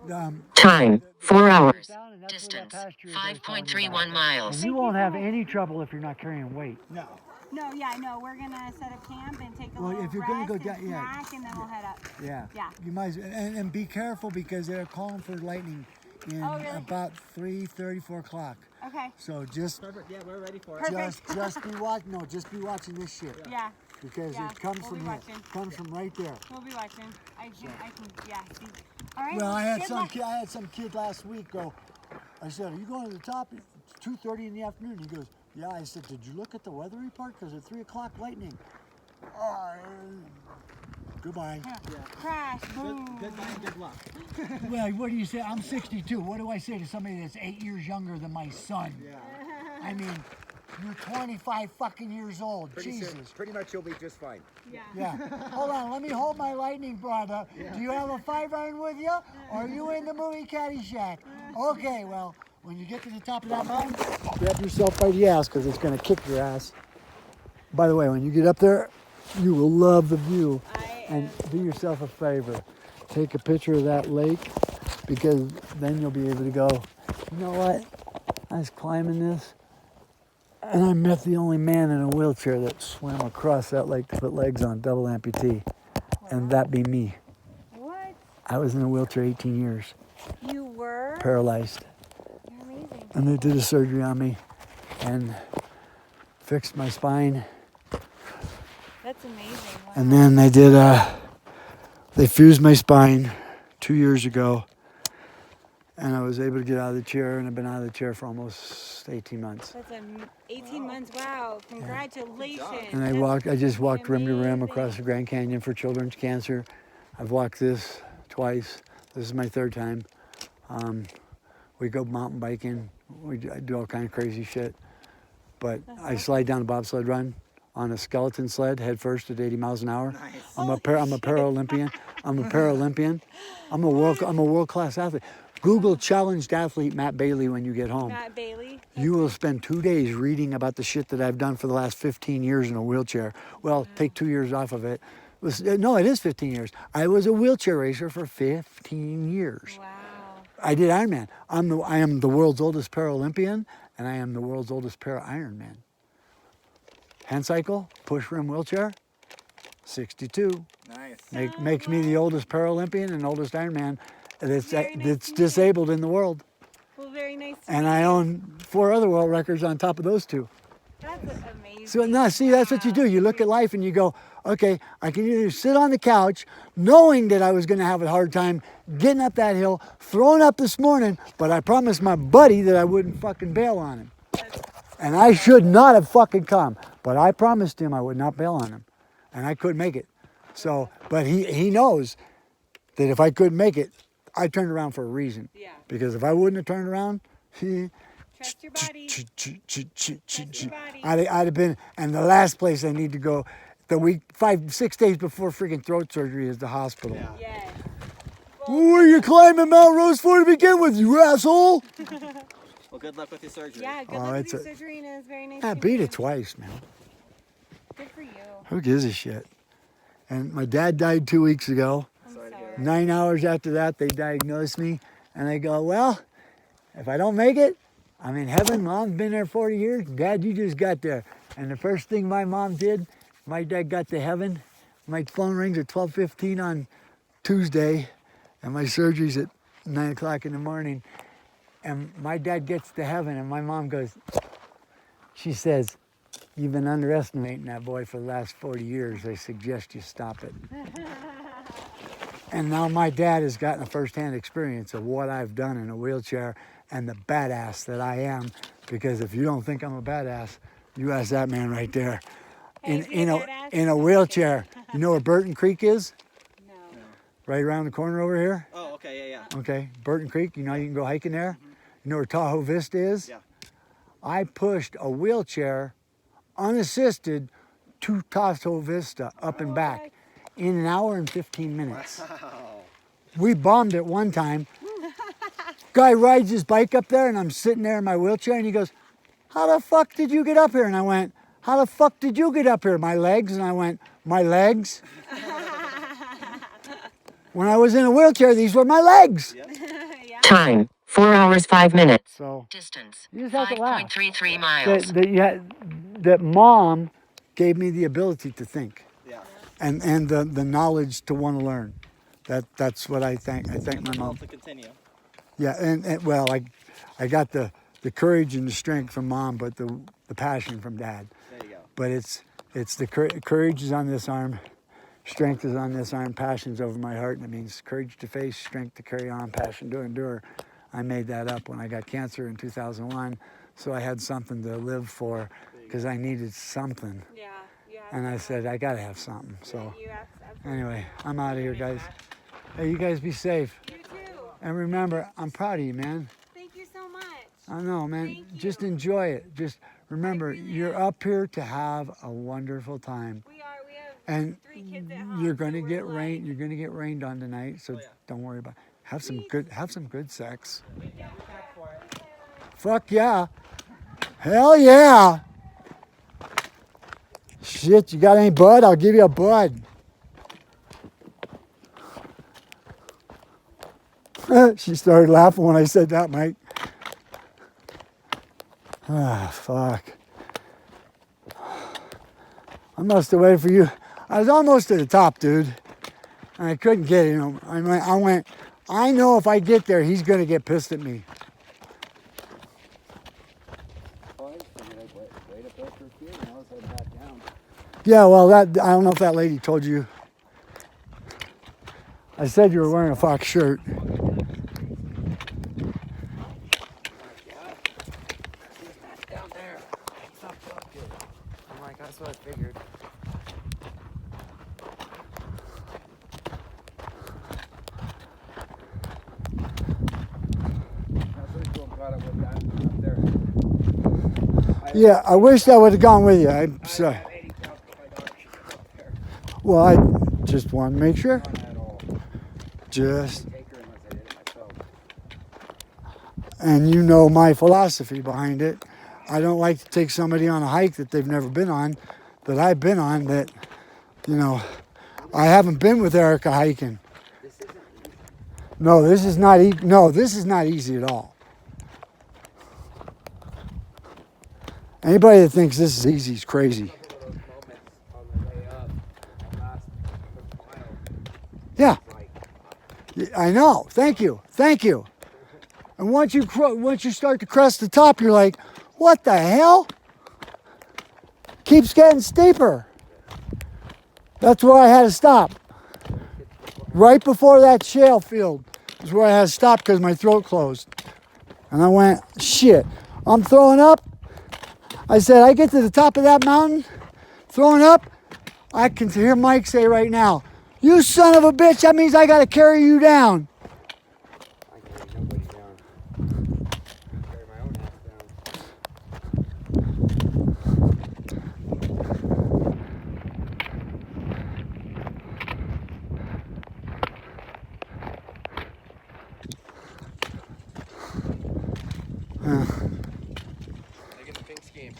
Time 4 hours. down, and that's where that Distance pasture is I was telling you 5.31 about. miles. And you won't have any trouble if you're not carrying weight. No. No, yeah, no, we're gonna set up camp and take a Well, little if you're rest gonna go and down- yeah. snack, and then we'll head up. Yeah. Yeah. You might, and be careful because they're calling for lightning in Oh, really? about 3:30, 4 o'clock. Okay. So just Perfect. Yeah, we're ready for it. Perfect. just be watching. No, just be watching this shit Yeah, because Yeah, it comes we'll from be here. watching. Comes from right there. we'll be watching. I can, yeah. See. All right. Well, I had good some luck. kid. I had some kid last week go. I said, "Are you going to the top?" It's 2:30 in the afternoon. He goes, "Yeah." I said, "Did you look at the weather report? Because at 3 o'clock, lightning." Goodbye. Crash. Boom. Goodbye and good luck. Well, what do you say? I'm 62. What do I say to somebody that's 8 years younger than my son? Yeah. I mean, you're 25 fucking years old. Jesus. Pretty much you'll be just fine. Yeah. Yeah. Hold on. Let me hold my lightning, brother. Do you have a 5-iron with you? Or are you in the movie Caddyshack? Okay. Well, when you get to the top of that mountain, grab yourself by the ass because it's going to kick your ass. By the way, when you get up there, you will love the view. And do yourself a favor. Take a picture of that lake because then you'll be able to go, you know what? I was climbing this and I met the only man in a wheelchair that swam across that lake to put legs on, double amputee. And that be me. What? I was in a wheelchair 18 years, You were? paralyzed. You're amazing. And they did a surgery on me and fixed my spine. That's amazing. Wow. And then they fused my spine 2 years ago. And I was able to get out of the chair, and I've been out of the chair for almost 18 months. That's 18 months. Wow. Congratulations. And I just walked rim to rim across the Grand Canyon for children's cancer. I've walked this twice. This is my third time. We go mountain biking. I do all kind of crazy shit. But I slide down a bobsled run on a skeleton sled, head first at 80 miles an hour. Nice. I'm a Paralympian. I'm a Paralympian. I'm a world-class athlete. Google challenged athlete Matt Bailey when you get home. Matt Bailey. You will spend 2 days reading about the shit that I've done for the last 15 years in a wheelchair. Well, take 2 years off of it. No, it is 15 years. I was a wheelchair racer for 15 years. Wow. I did Ironman. I am the world's oldest Paralympian, and I am the world's oldest Para-Ironman. Hand cycle, push rim wheelchair, 62. Nice. Makes me the oldest Paralympian and oldest Ironman that's Very nice that's to meet you. disabled in the world. Well, very nice. To And meet I you. own 4 other world records on top of those 2. That's amazing. So now, see, that's what you do. You look at life and you go, okay, I can either sit on the couch knowing that I was going to have a hard time getting up that hill, throwing up this morning, but I promised my buddy that I wouldn't fucking bail on him. And I should not have fucking come, but I promised him I would not bail on him. And I couldn't make it. So, but he knows that if I couldn't make it, I turned around for a reason. Yeah. Because if I wouldn't have turned around, Trust your body. your body. I'd have been, and the last place I need to go, the week, 5-6 days before freaking throat surgery is the hospital. Yeah. Yes. Who are you climbing Mount Rose for to begin with, you asshole? Well, good luck with your surgery. Yeah, good Oh, luck with it's your a- surgery, and it was very nice. I to beat meet it you. twice, man. Good for you. Who gives a shit? And my dad died 2 weeks ago. I'm sorry. 9 hours after that, they diagnosed me, and they go, well, if I don't make it, I'm in heaven. Mom's been there 40 years. Dad, you just got there. And the first thing my mom did, my dad got to heaven. My phone rings at 12:15 on Tuesday, and my surgery's at 9 o'clock in the morning. And my dad gets to heaven, and my mom goes, she says, you've been underestimating that boy for the last 40 years. I suggest you stop it. And now my dad has gotten a firsthand experience of what I've done in a wheelchair and the badass that I am. Because if you don't think I'm a badass, you ask that man right there. Is he a badass? In a wheelchair. You know where Burton Creek is? No. Right around the corner over here? Oh, okay, yeah. Okay, Burton Creek. You know you can go hiking there? You know where Tahoe Vista is? Yeah. I pushed a wheelchair, unassisted, to Tahoe Vista, up and back, in an hour and 15 minutes. Wow. We bombed it one time. Guy rides his bike up there, and I'm sitting there in my wheelchair, and he goes, how the fuck did you get up here? And I went, how the fuck did you get up here? My legs? And I went, my legs? When I was in a wheelchair, these were my legs. Yep. Time 4 hours 5 minutes. So Distance you just have to laugh 5.33 miles. that mom gave me the ability to think Yeah. and the knowledge to want to learn. That's what I thank my mom. To continue. Yeah, and well, I got the courage and the strength from mom, but the passion from dad. There you go. But it's the courage is on this arm, strength is on this arm, passion's over my heart, and it means courage to face, strength to carry on, passion to endure. I made that up when I got cancer in 2001, so I had something to live for because I needed something. Yeah. And I said, I gotta have something. So You absolutely. anyway, I'm out of here, guys. Hey, you guys be safe. You too. And remember, I'm proud of you, man. Thank you so much. I know, man. Thank Just you. enjoy it. Just remember, really you're up here to have a wonderful time. We are. We have And 3 kids at home. you're so gonna we're get like- rained. You're gonna get rained on tonight, so Oh, yeah. don't worry about it. Have some good sex. Yeah, we packed for it. Fuck yeah. Hell yeah. Shit, you got any bud? I'll give you a bud. She started laughing when I said that, Mike. Ah, fuck. I must have waited for you. I was almost to the top, dude. And I couldn't get it. I went, I know if I get there, he's going to get pissed at me. Yeah, well, I don't know if that lady told you. I said you were wearing a Fox shirt. Down there. Stop talking. I'm like, that's what I figured. Yeah, I wish I would have gone with you. I'm sorry. Well, I just want to make sure. Just. And you know my philosophy behind it. I don't like to take somebody on a hike that they've never been on, that I've been on, that, you know, I haven't been with Erica hiking. No, this is not this is not easy at all. Anybody that thinks this is easy is crazy. Yeah. I know. Thank you. And once you start to crest the top, you're like, what the hell? Keeps getting steeper. That's where I had to stop. Right before that shale field is where I had to stop because my throat closed. And I went, shit, I'm throwing up. I said, I get to the top of that mountain, throwing up, I can hear Mike say right now, you son of a bitch, that means I got to carry you down. I carry nobody down. I carry my own ass down. Making the pink scheme.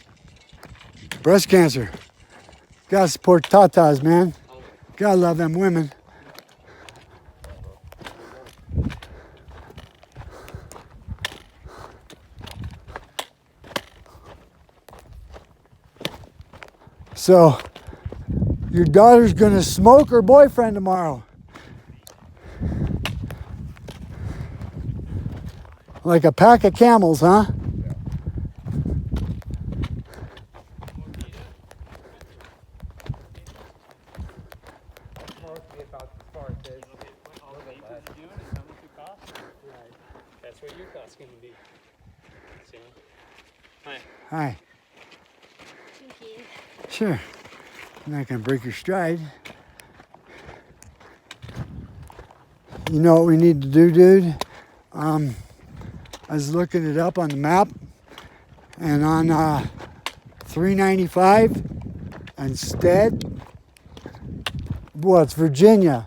Breast cancer. Gotta support tatas, man. Gotta love them women. So, your daughter's gonna smoke her boyfriend tomorrow. Like a pack of camels, huh? That's what your cost's gonna be. So, Hi. Thank you. Sure. I'm not gonna break your stride. You know what we need to do, dude? I was looking it up on the map, and on 395 and Stead, well, it's Virginia,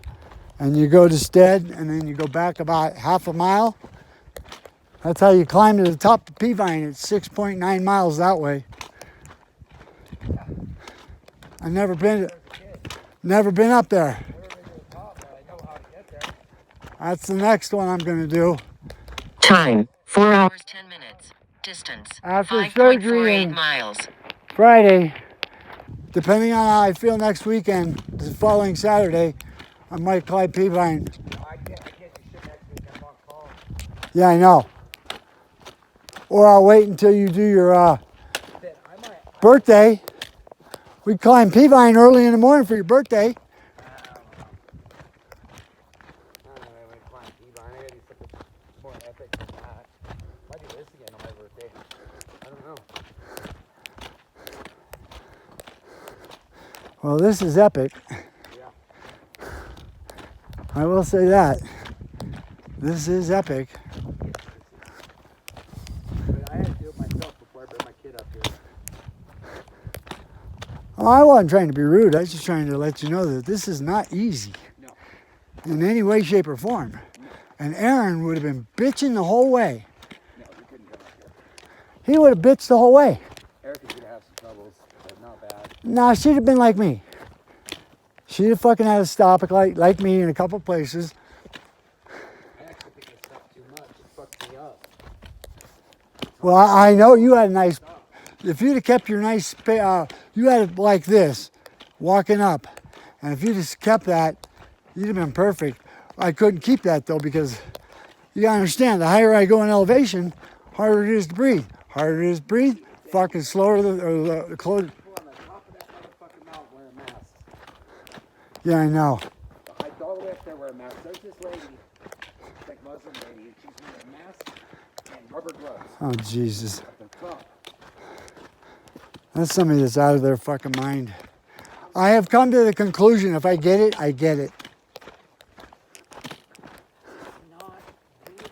and you go to Stead, and then you go back about half a mile. That's how you climb to the top of Peavine. It's 6.9 miles that way. I've never been up there. That's the next one I'm gonna do. Time 4 hours 10 minutes. Distance After surgery 5.48 and miles. Friday, depending on how I feel next weekend, the following Saturday, I might climb Peavine. I can't do shit next week. I'm on call. Yeah, I know. Or I'll wait until you do your Then I might. birthday. We climb Peavine early in the morning for your birthday. I don't know. I might climb Peavine. I gotta do something more epic than that. Might do this again on my birthday. I don't know. Well, this is epic. Yeah. I will say that. This is epic. But I had to do it myself before I bring my kid up here. I wasn't trying to be rude. I was just trying to let you know that this is not easy. No. In any way, shape, or form. And Aaron would have been bitching the whole way. No, we couldn't come up here. He would have bitched the whole way. Erica's gonna have some troubles, but not bad. Nah, she'd have been like me. She'd have fucking had to stop it like me in a couple places. I actually think I stopped too much. It fucked me up. Well, I know you had a nice. If you'd have kept your nice, you had it like this, walking up, and if you just kept that, you'd have been perfect. I couldn't keep that though because you gotta understand, the higher I go in elevation, harder it is to breathe. Harder it is to breathe, fucking slower the close. People on the top of that motherfucking mountain wearing masks. Yeah, I know. I all the way up there wearing masks. There's this lady, like Muslim lady, and she's wearing a mask and rubber gloves Oh Jesus, at the top. that's somebody that's out of their fucking mind. I have come to the conclusion: if I get it, I get it. Not real.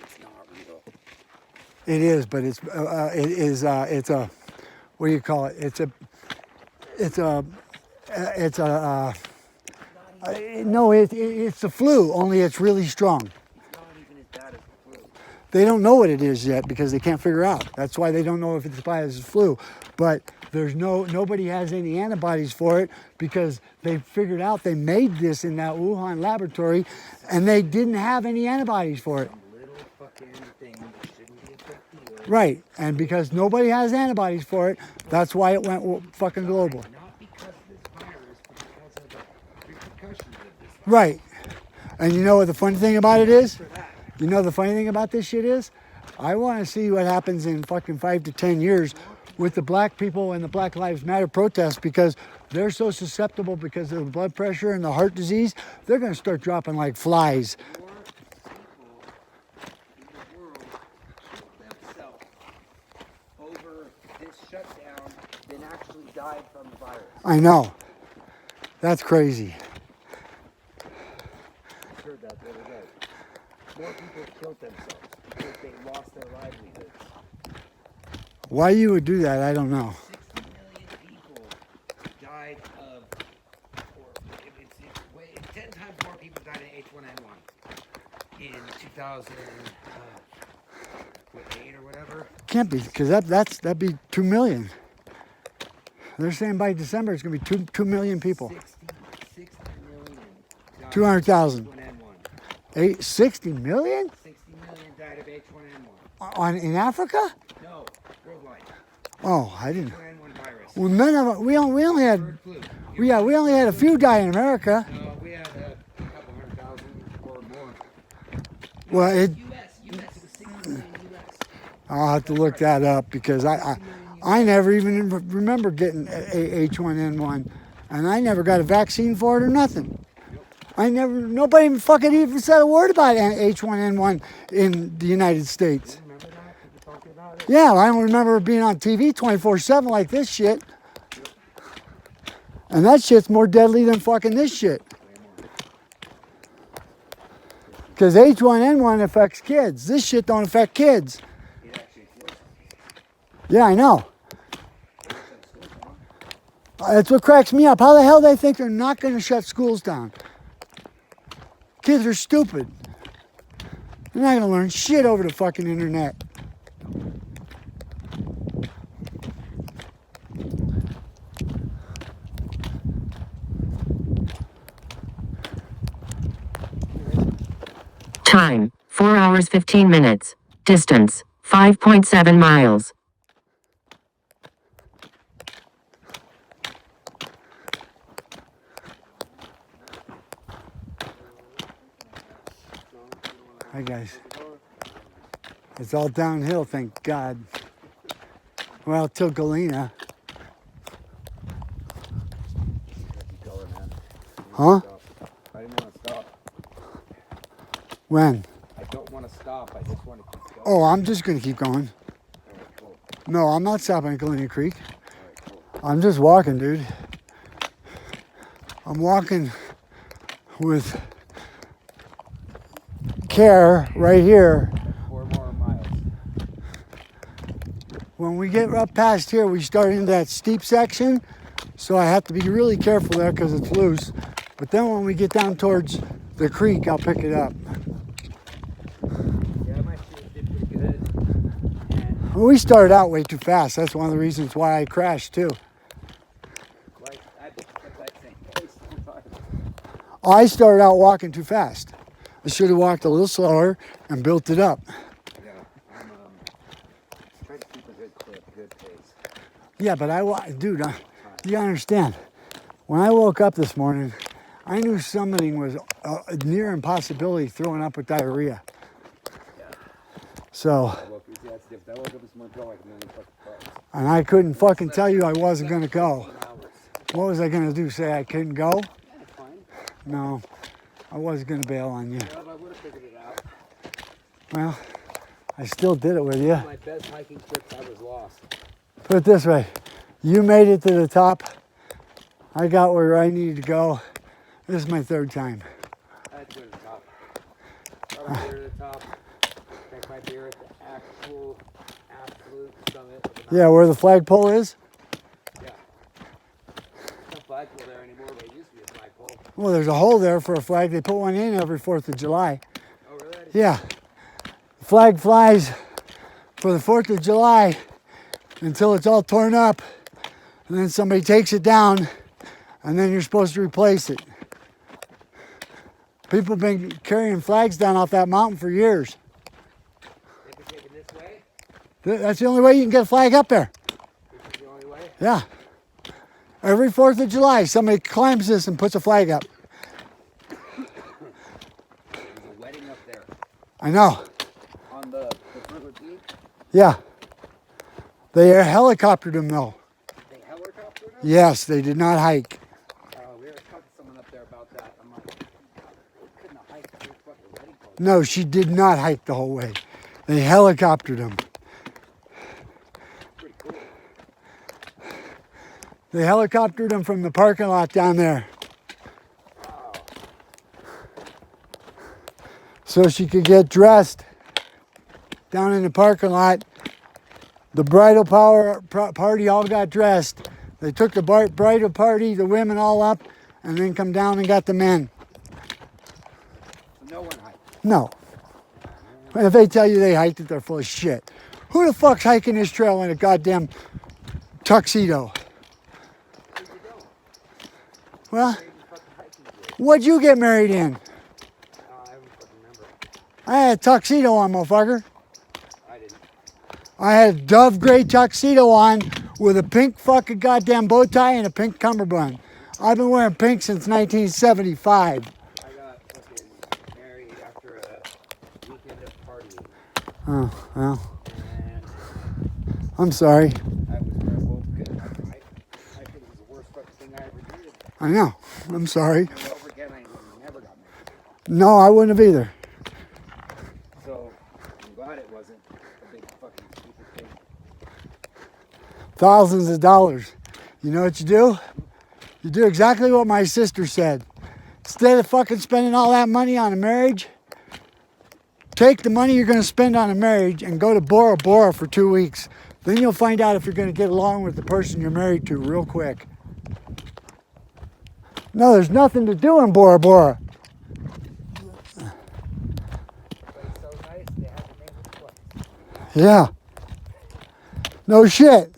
It's not real. It is, but it's a what do you call it? It's the flu. Only it's really strong. It's not even as bad as the flu. They don't know what it is yet because they can't figure out. That's why they don't know if it's as bad as the flu. But there's nobody has any antibodies for it because they figured out they made this in that Wuhan laboratory, and they didn't have any antibodies for it. Some little fucking thing that shouldn't be a big deal. Right, and because nobody has antibodies for it, that's why it went fucking global. Not because of this virus, but because of the repercussions of this Right, and you know what the funny thing about it is? for that. You know the funny thing about this shit is? I want to see what happens in fucking 5 to 10 years with the black people and the Black Lives Matter protests because they're so susceptible because of the blood pressure and the heart disease. They're going to start dropping like flies. More people in the world killed themselves over this shutdown than actually died from the virus. I know. That's crazy. I heard that the other day. More people killed themselves because they lost their livelihoods. Why you would do that, I don't know. 60 million people died of, or it's 10 times more people died of H1N1 in 2008 or whatever. Can't be, because that'd be 2 million. They're saying by December it's going to be 2 million people. 60 million died 200,000. of H1N1. 60 million? 60 million died of H1N1. In Africa? No, worldwide. Oh, I didn't. H1N1 virus. Well, none of it. We only had. Bird flu. We only had a few die in America. No, we had a couple 100,000 or more. Well, US, it was 60 million US. I'll have to look that up because I never even remember getting H1N1, and I never got a vaccine for it or nothing. Nobody fucking even said a word about H1N1 in the United States. Remember that? People talking about it? Yeah, I don't remember being on TV 24/7 like this shit. And that shit's more deadly than fucking this shit. Because H1N1 affects kids. This shit don't affect kids. It actually forced Yeah, I know. That's what cracks me up. How the hell they think they're not going to shut schools down? Kids are stupid. They're not going to learn shit over the fucking internet. Time, 4 hours 15 minutes. Distance, 5.7 miles. Hi guys. It's all downhill, thank God. Well, till Galena. Huh? I didn't want to stop. When? I don't want to stop. I just want to keep going. Oh, I'm just gonna keep going. All right, cool. No, I'm not stopping at Galena Creek. I'm just walking, dude. I'm walking with care right here. 4 more miles. When we get up past here, we start into that steep section. So I have to be really careful there because it's loose. But then when we get down towards the creek, I'll pick it up. Yeah, my shoes did pretty good. And We started out way too fast. That's one of the reasons why I crashed too. like, I've been at that same pace sometimes. I started out walking too fast. I should have walked a little slower and built it up. Yeah, I'm trying to keep a good clip, good pace. Yeah, but dude, you understand. When I woke up this morning, I knew something was a near impossibility throwing up with diarrhea. So, That's different. I woke up this morning, felt like a million fucking bucks. and I couldn't fucking tell you I wasn't gonna go. 15 hours. What was I gonna do? Say I couldn't go? Yeah, it's fine. No, I wasn't gonna bail on you. Well, I would have figured it out. Well, I still did it with you. My best hiking trips, I was lost. Put it this way, you made it to the top. I got where I needed to go. This is my third time. I had to go to the top. Got my beer at the top. Drank my beer at the absolute summit of the mountain. Yeah, where the flagpole is? Yeah. No flagpole there anymore, but it used to be a flagpole. Well, there's a hole there for a flag. They put one in every 4th of July. Oh, really? Yeah. The flag flies for the 4th of July until it's all torn up. And then somebody takes it down, and then you're supposed to replace it. People have been carrying flags down off that mountain for years. They've been taking this way? That's the only way you can get a flag up there. This is the only way? Yeah. Every 4th of July, somebody climbs this and puts a flag up. There's a wedding up there I know. on the Fruitwood Peak. Yeah. They helicoptered them though. They helicoptered them? Yes, they did not hike. We were talking to someone up there about that. I'm like, we couldn't have hiked the fucking wedding party. No, she did not hike the whole way. They helicoptered them. Pretty cool. They helicoptered them from the parking lot down there. So she could get dressed down in the parking lot. The bridal party all got dressed. They took the bridal party, the women all up, and then come down and got the men. So no one hiked. No. If they tell you they hiked it, they're full of shit. Who the fuck's hiking this trail in a goddamn tuxedo? Well, what'd you get married in? I don't fucking remember. I had a tuxedo on, motherfucker. I didn't. I had a dove gray tuxedo on with a pink fucking goddamn bow tie and a pink cummerbund. I've been wearing pink since 1975. I got fucking married after a weekend of partying. Oh, well, And I'm sorry. I was well good. I think it was the worst fucking thing I ever did. I know. I'm sorry. And over again, I never got married. No, I wouldn't have either. So I'm glad it wasn't a big fucking stupid thing. Thousands of dollars. You know what you do? You do exactly what my sister said. Instead of fucking spending all that money on a marriage, take the money you're going to spend on a marriage and go to Bora Bora for 2 weeks. Then you'll find out if you're going to get along with the person you're married to real quick. No, there's nothing to do in Bora Bora. But it's so nice they had to name it twice. Yeah. No shit.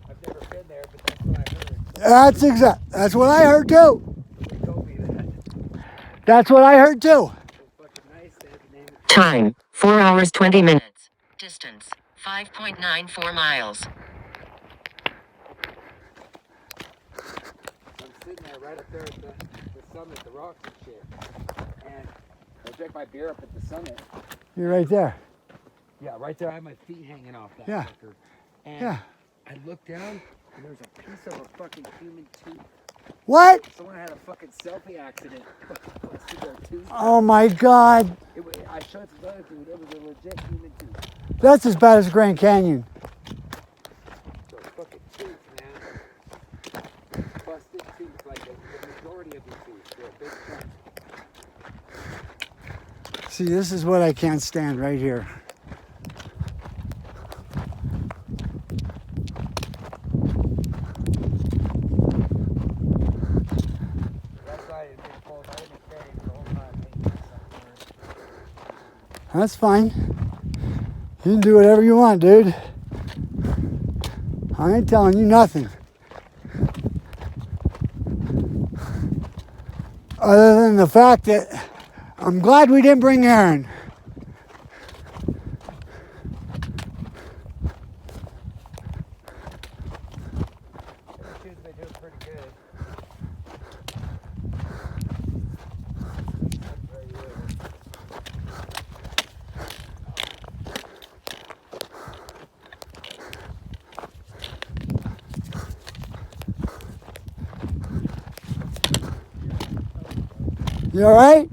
I've never been there, but that's what I heard. That's what I heard too. They told me that. That's what I heard too. It's fucking nice they had to name it Time 4 hours 20 minutes. Distance 5.94 miles. I'm sitting there right up there at the summit, the rocks and shit. And I drank my beer up at the summit. You're right there. Yeah, right there. I have my feet hanging off that Yeah. sucker. And Yeah. I looked down, and there's a piece of a fucking human tooth. What? Someone had a fucking selfie accident. Busted their tooth. Oh my God. I showed it to the other dude. It was a legit human tooth. That's as bad as Grand Canyon. So fucking tooth, man. Busted tooth, like the majority of the tooth. They're a big chunk. See, this is what I can't stand right here. That's why I didn't pull. I didn't carry it the whole time. That's fine. You can do whatever you want, dude. I ain't telling you nothing. Other than the fact that I'm glad we didn't bring Aaron. Tuesday they do pretty good. That's very good. You all right?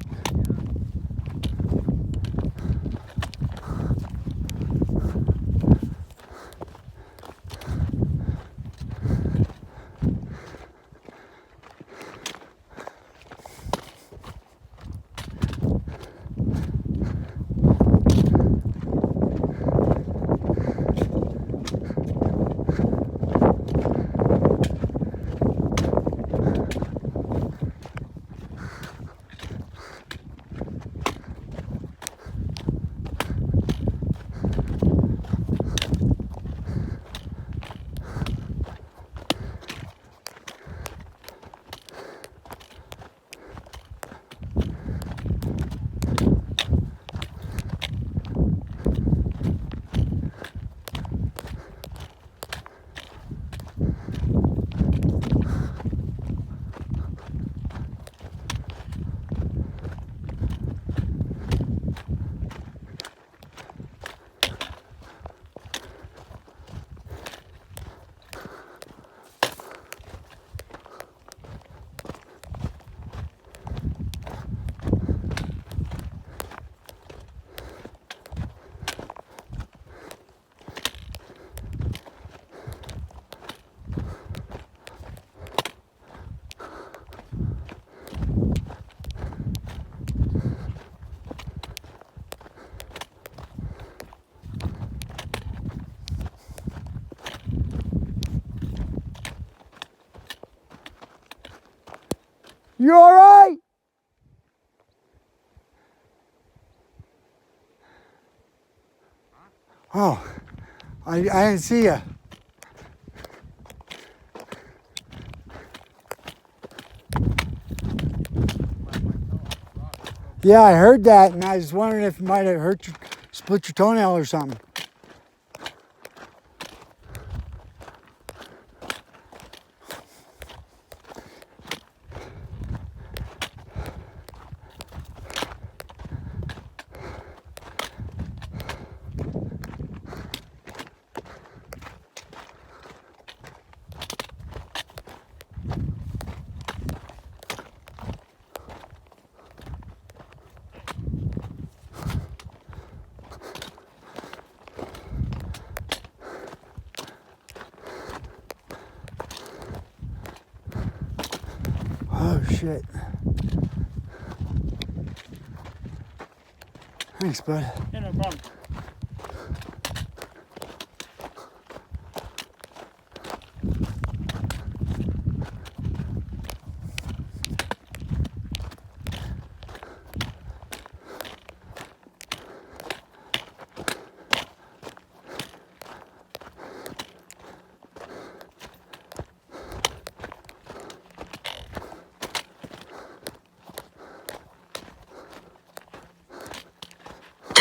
You all right? Oh, I didn't see you. Yeah, I heard that, and I was wondering if it might have hurt you, split your toenail or something. Oh shit. Thanks, bud. Yeah, no problem.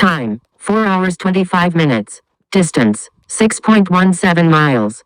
Time, 4 hours 25 minutes. Distance, 6.17 miles.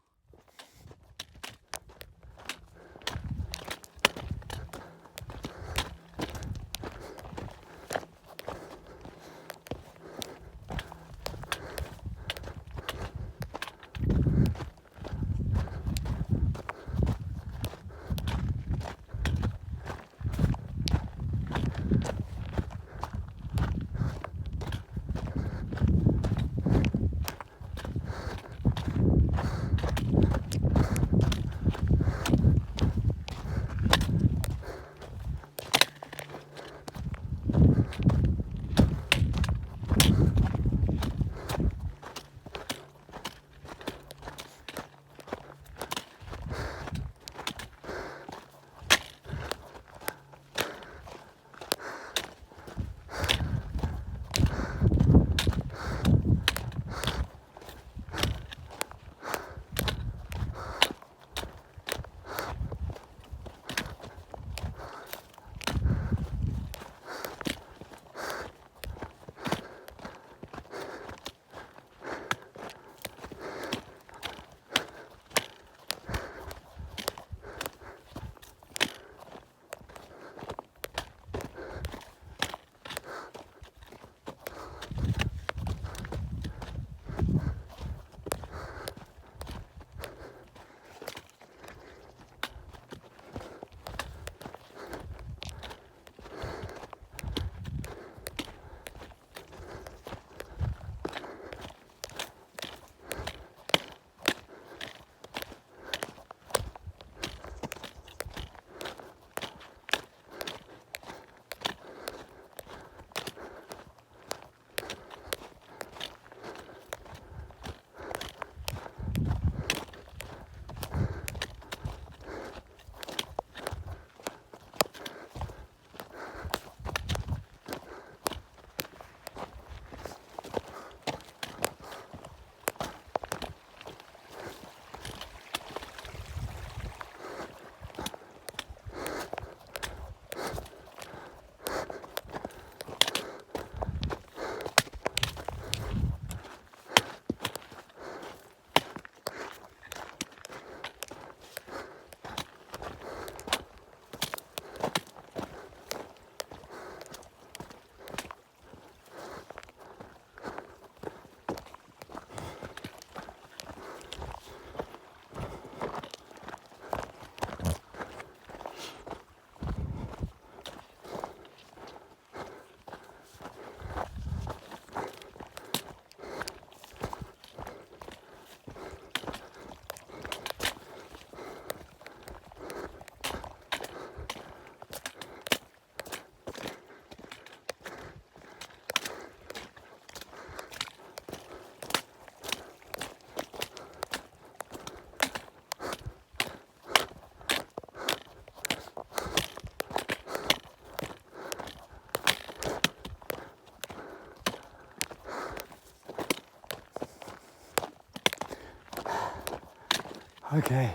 Okay.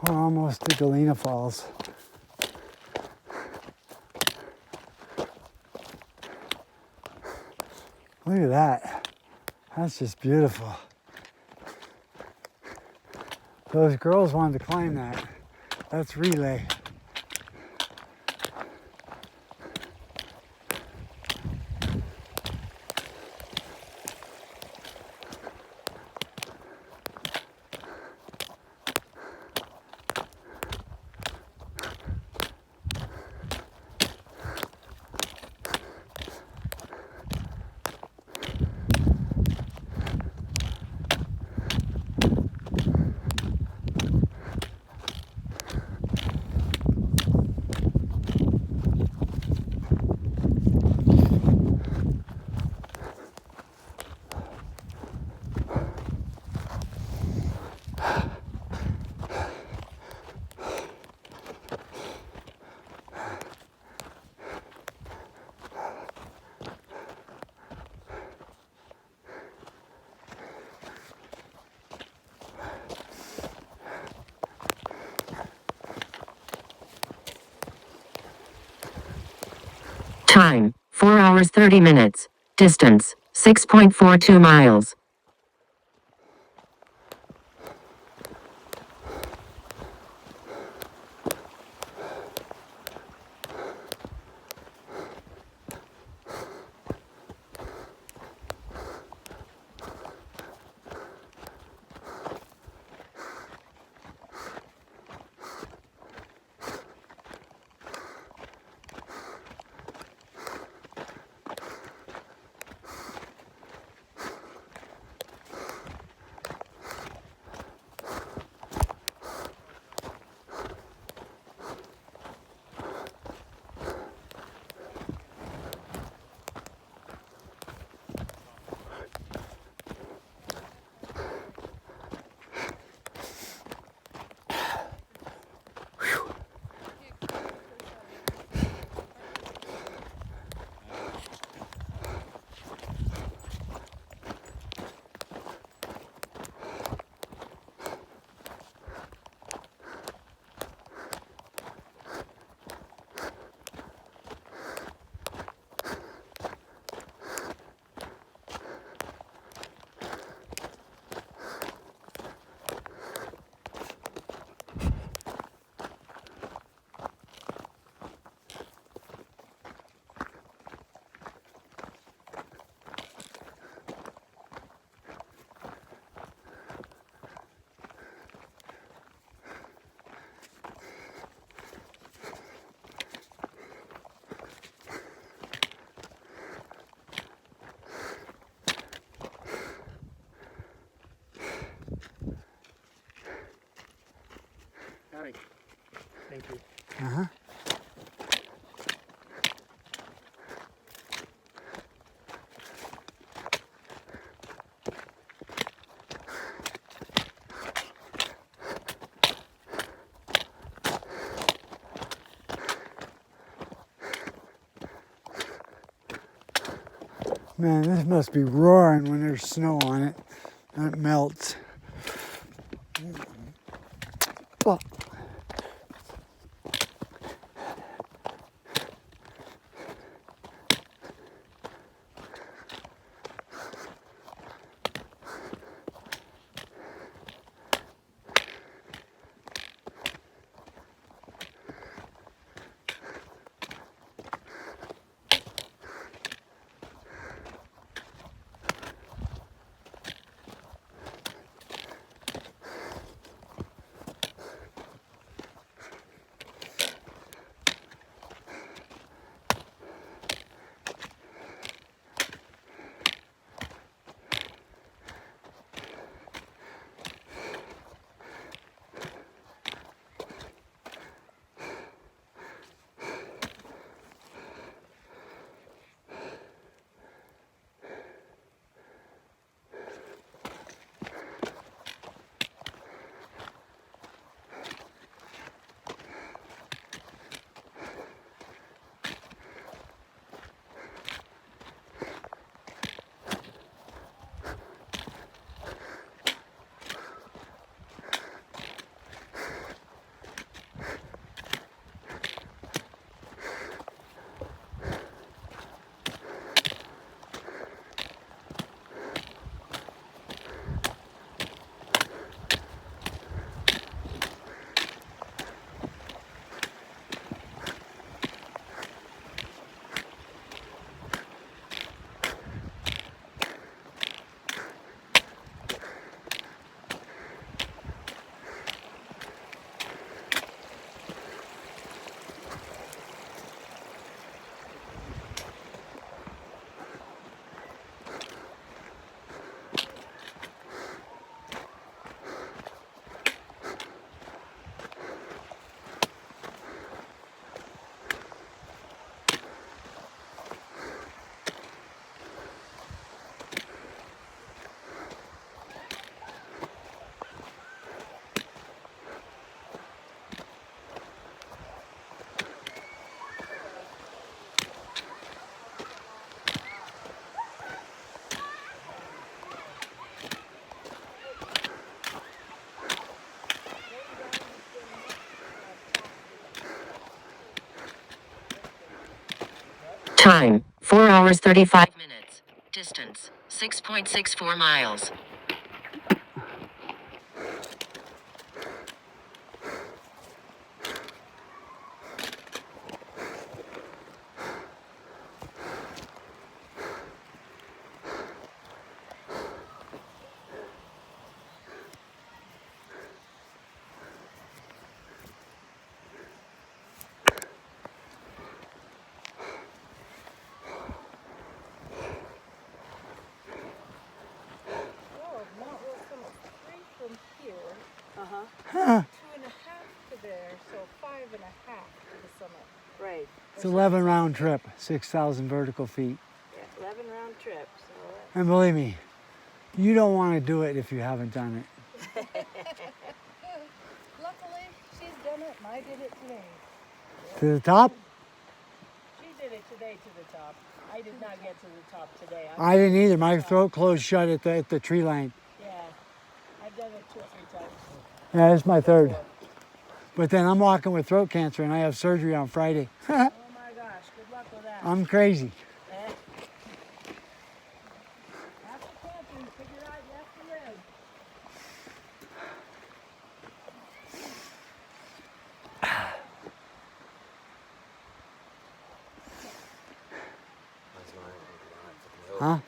We're almost to Galena Falls. Look at that. That's just beautiful. Those girls wanted to climb that. That's relay. Time, 4 hours 30 minutes. Distance, 6.42 miles. Howdy. Thank you. Uh-huh. Man, this must be roaring when there's snow on it and it melts. Oh. Time, 4 hours 35 minutes. Distance, 6.64 miles. Oh, Mount Wilson is 3 from here. Uh-huh. 2.5 to there, so 5.5 to the summit. Right. It's 11 round trip, 6,000 vertical feet. Yeah, 11 round trip. So And believe me, you don't want to do it if you haven't done it. Luckily, she's done it and I did it today. To the top? she did it today to the top. I did not get to the top today. I didn't either. My throat closed shut at the tree line. Yeah, I've done it 2 or 3 times. Yeah, this is my third. But then I'm walking with throat cancer and I have surgery on Friday. Oh my gosh, good luck with that. I'm crazy. After cancer, you figure out you have to live. Huh?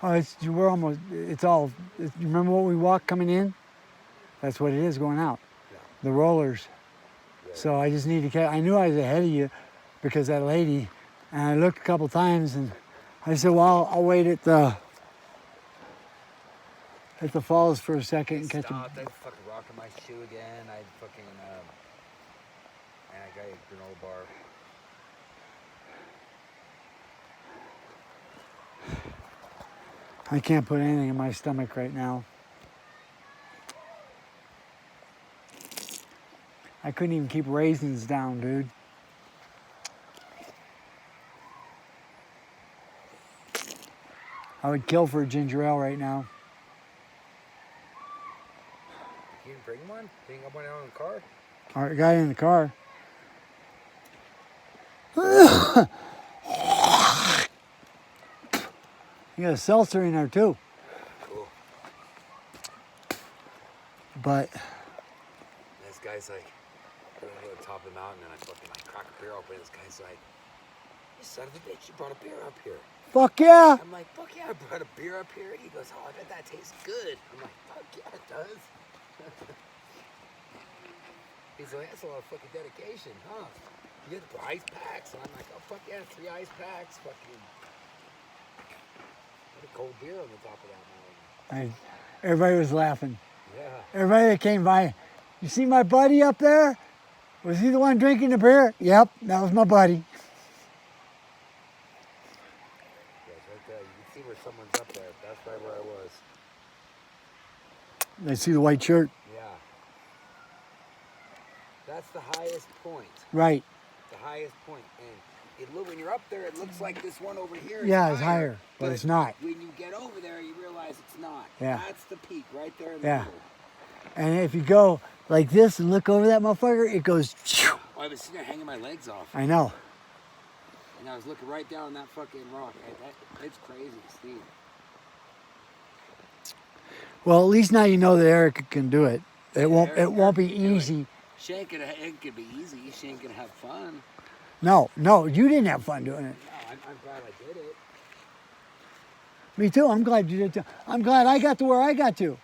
Oh, we're almost, it's all, you remember what we walked coming in? That's what it is going out. The rollers. So I just need to catch, I knew I was ahead of you because that lady, and I looked a couple times and I said, well, I'll wait at the falls for a second and catch Stopped. them. I fucking rocking my shoe again. I fucking and I got a granola bar. I can't put anything in my stomach right now. I couldn't even keep raisins down, dude. I would kill for a ginger ale right now. You didn't bring one? Didn't have one out in the car? All right, got it in the car. You got a seltzer in there too. Cool. But This guy's like, we're gonna go to the top of the mountain and I fucking like crack a beer open. This guy's like, you son of a bitch, you brought a beer up here. fuck yeah. I'm like, fuck yeah, I brought a beer up here. And he goes, oh, I bet that tastes good. I'm like, fuck yeah, it does. He's like, that's a lot of fucking dedication, huh? You get the ice packs. And I'm like, oh, fuck yeah, 3 ice packs. Fucking, what a cold beer on the top of that mountain. Everybody was laughing. Yeah. Everybody that came by, you see my buddy up there? Was he the one drinking the beer? Yep, that was my buddy. Yeah, it's right there. You can see where someone's up there. That's right where I was. I see the white shirt. Yeah. That's the highest point. Right. The highest point. And it look, when you're up there, it looks like this one over here is Yeah, it's higher, but it's not. When you get over there, you realize it's not. Yeah. That's the peak right there in the Yeah. middle. And if you go like this and look over that motherfucker, it goes. Oh, I was sitting there hanging my legs off. I know. And I was looking right down that fucking rock. It's crazy, Steve. Well, at least now you know that Erica can do it. It won't. Erica It won't be can do it. easy. She ain't gonna, it could be easy. She ain't gonna have fun. No, you didn't have fun doing it. No, I'm glad I did it. Me too. I'm glad you did too. I'm glad I got to where I got to.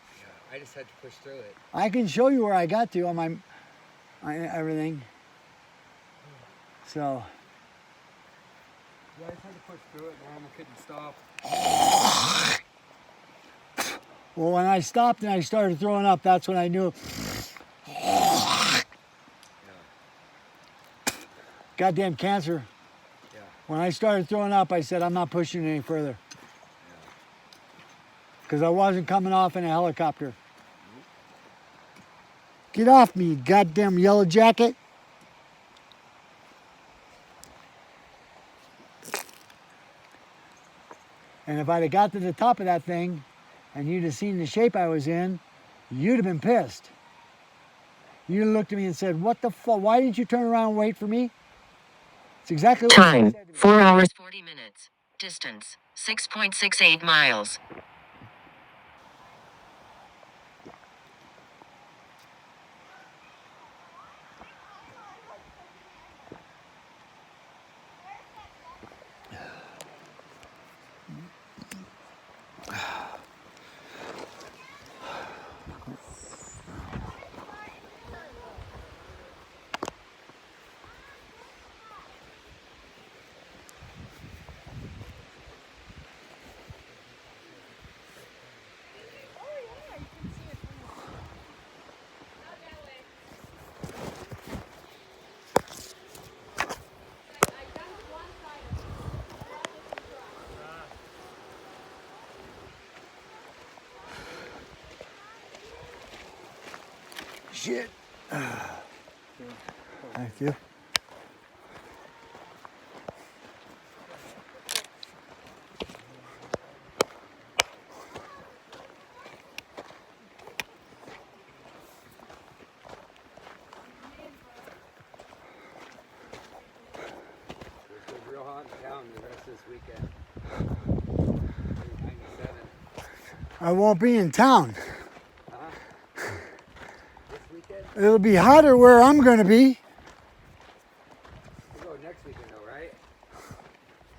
I just had to push through it. I can show you where I got to on my everything. So. Yeah, I just had to push through it. Normal couldn't stop. Well, when I stopped and I started throwing up, that's when I knew. Goddamn cancer. Yeah. When I started throwing up, I said, I'm not pushing it any further. Because I wasn't coming off in a helicopter. Get off me, you goddamn yellow jacket. And if I'd have got to the top of that thing and you'd have seen the shape I was in, you'd have been pissed. You'd have looked at me and said, what the fuck? Why didn't you turn around and wait for me? It's exactly what she Time, said to me. 4 hours 40 minutes. Distance, 6.68 miles. Shit. Thank you. It's real hot in town the rest of this weekend. 97. I won't be in town. This weekend? It'll be hotter where I'm going to be. We'll go next weekend though, right?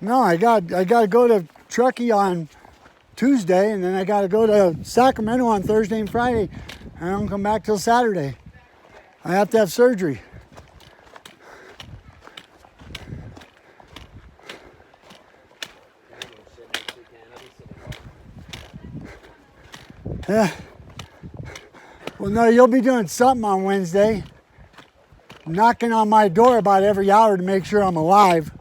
No, I got to go to Truckee on Tuesday, and then I got to go to Sacramento on Thursday and Friday. And I don't come back till Saturday. I have to have surgery. Yeah. Well, no, you'll be doing something on Wednesday. Knocking on my door about every hour to make sure I'm alive.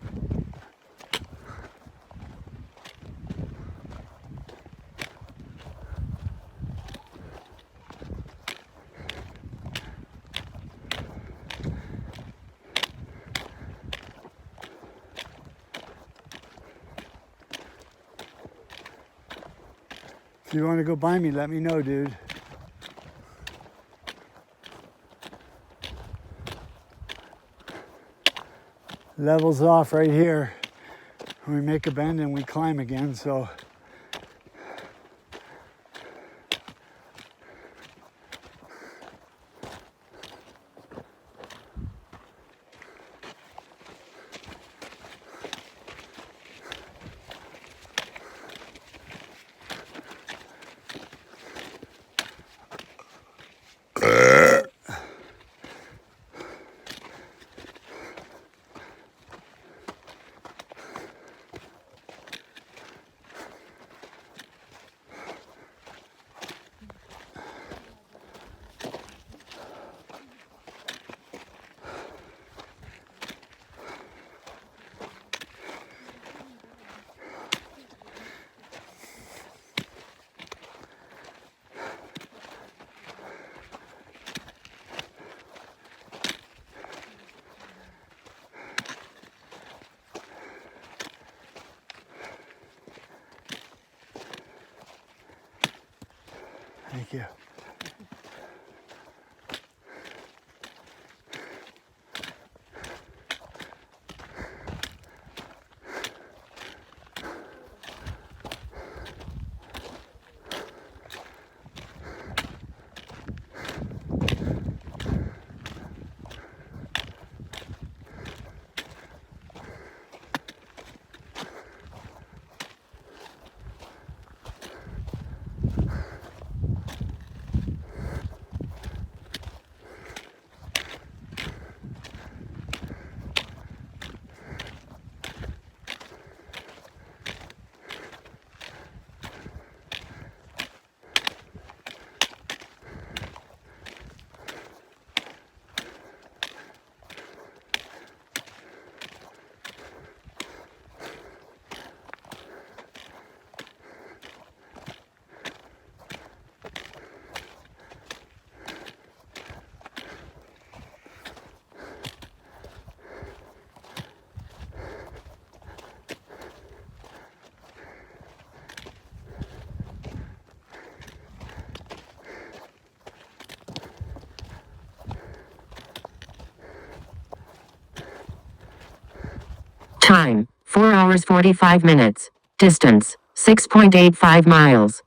If you want to go by me, let me know, dude. Levels off right here. We make a bend and we climb again, so. Thank you. Time, 4 hours 45 minutes. Distance, 6.85 miles.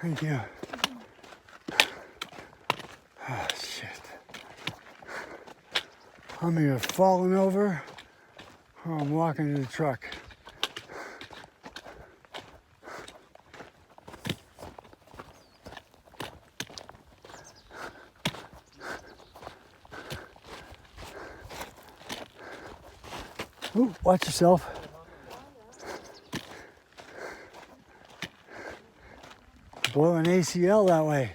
Thank you. Oh, shit. I'm either falling over or I'm walking to the truck. Ooh, watch yourself. Blow an ACL that way.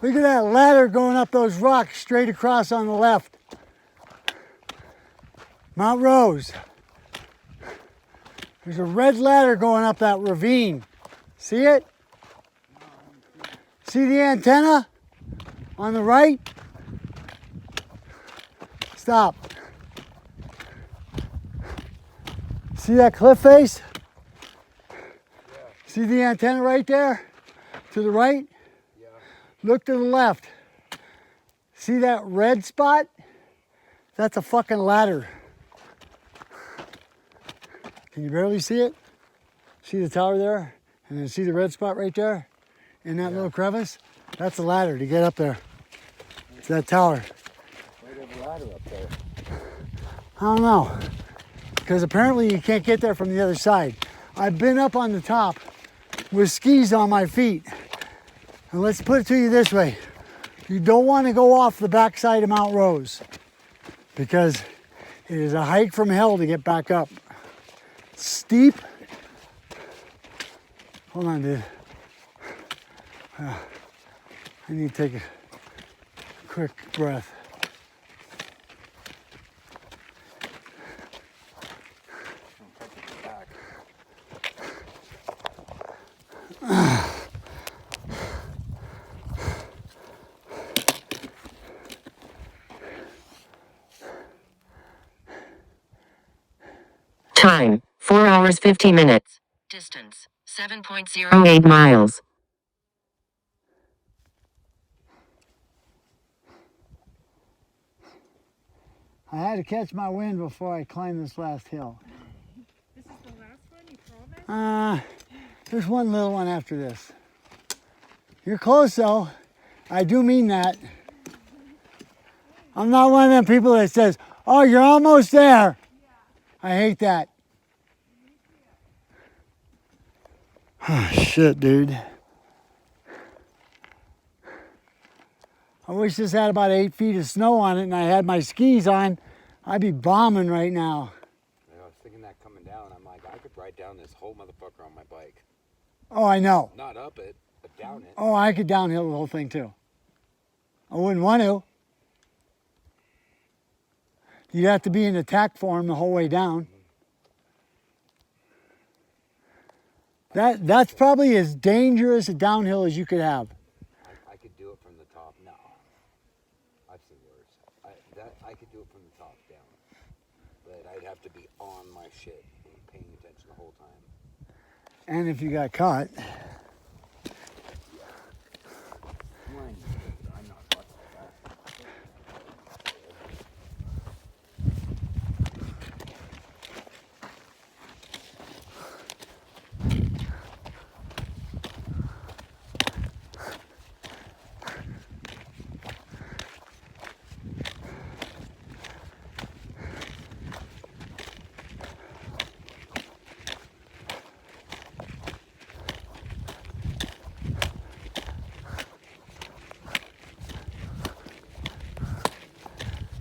Look at that ladder going up those rocks straight across on the left. Mount Rose. There's a red ladder going up that ravine. See it? See the antenna on the right? Stop. See that cliff face? See the antenna right there? To the right? Look to the left. See that red spot? That's a fucking ladder. Can you barely see it? See the tower there? And then see the red spot right there? In that little crevice? That's a ladder to get up there. It's that tower. Why do you have a ladder up there? I don't know. Because apparently you can't get there from the other side. I've been up on the top with skis on my feet. And let's put it to you this way. You don't want to go off the backside of Mount Rose because it is a hike from hell to get back up. Steep. Hold on, dude. I need to take a quick breath. Time, 4 hours 50 minutes. Distance, 7.08 miles. I had to catch my wind before I climbed this last hill. This is the last one, you promise? There's one little one after this. You're close though. I do mean that. I'm not one of them people that says, oh, you're almost there. I hate that. Oh, shit, dude. I wish this had about 8 feet of snow on it and I had my skis on. I'd be bombing right now. I was thinking that coming down. I'm like, I could ride down this whole motherfucker on my bike. Oh, I know. Not up it, but down it. Oh, I could downhill the whole thing too. I wouldn't want to. You'd have to be in attack form the whole way down. That's probably as dangerous a downhill as you could have. I could do it from the top. No. I've seen worse. I could do it from the top down. But I'd have to be on my shit and paying attention the whole time. And if you got caught. Mine, I'm not fucking with that.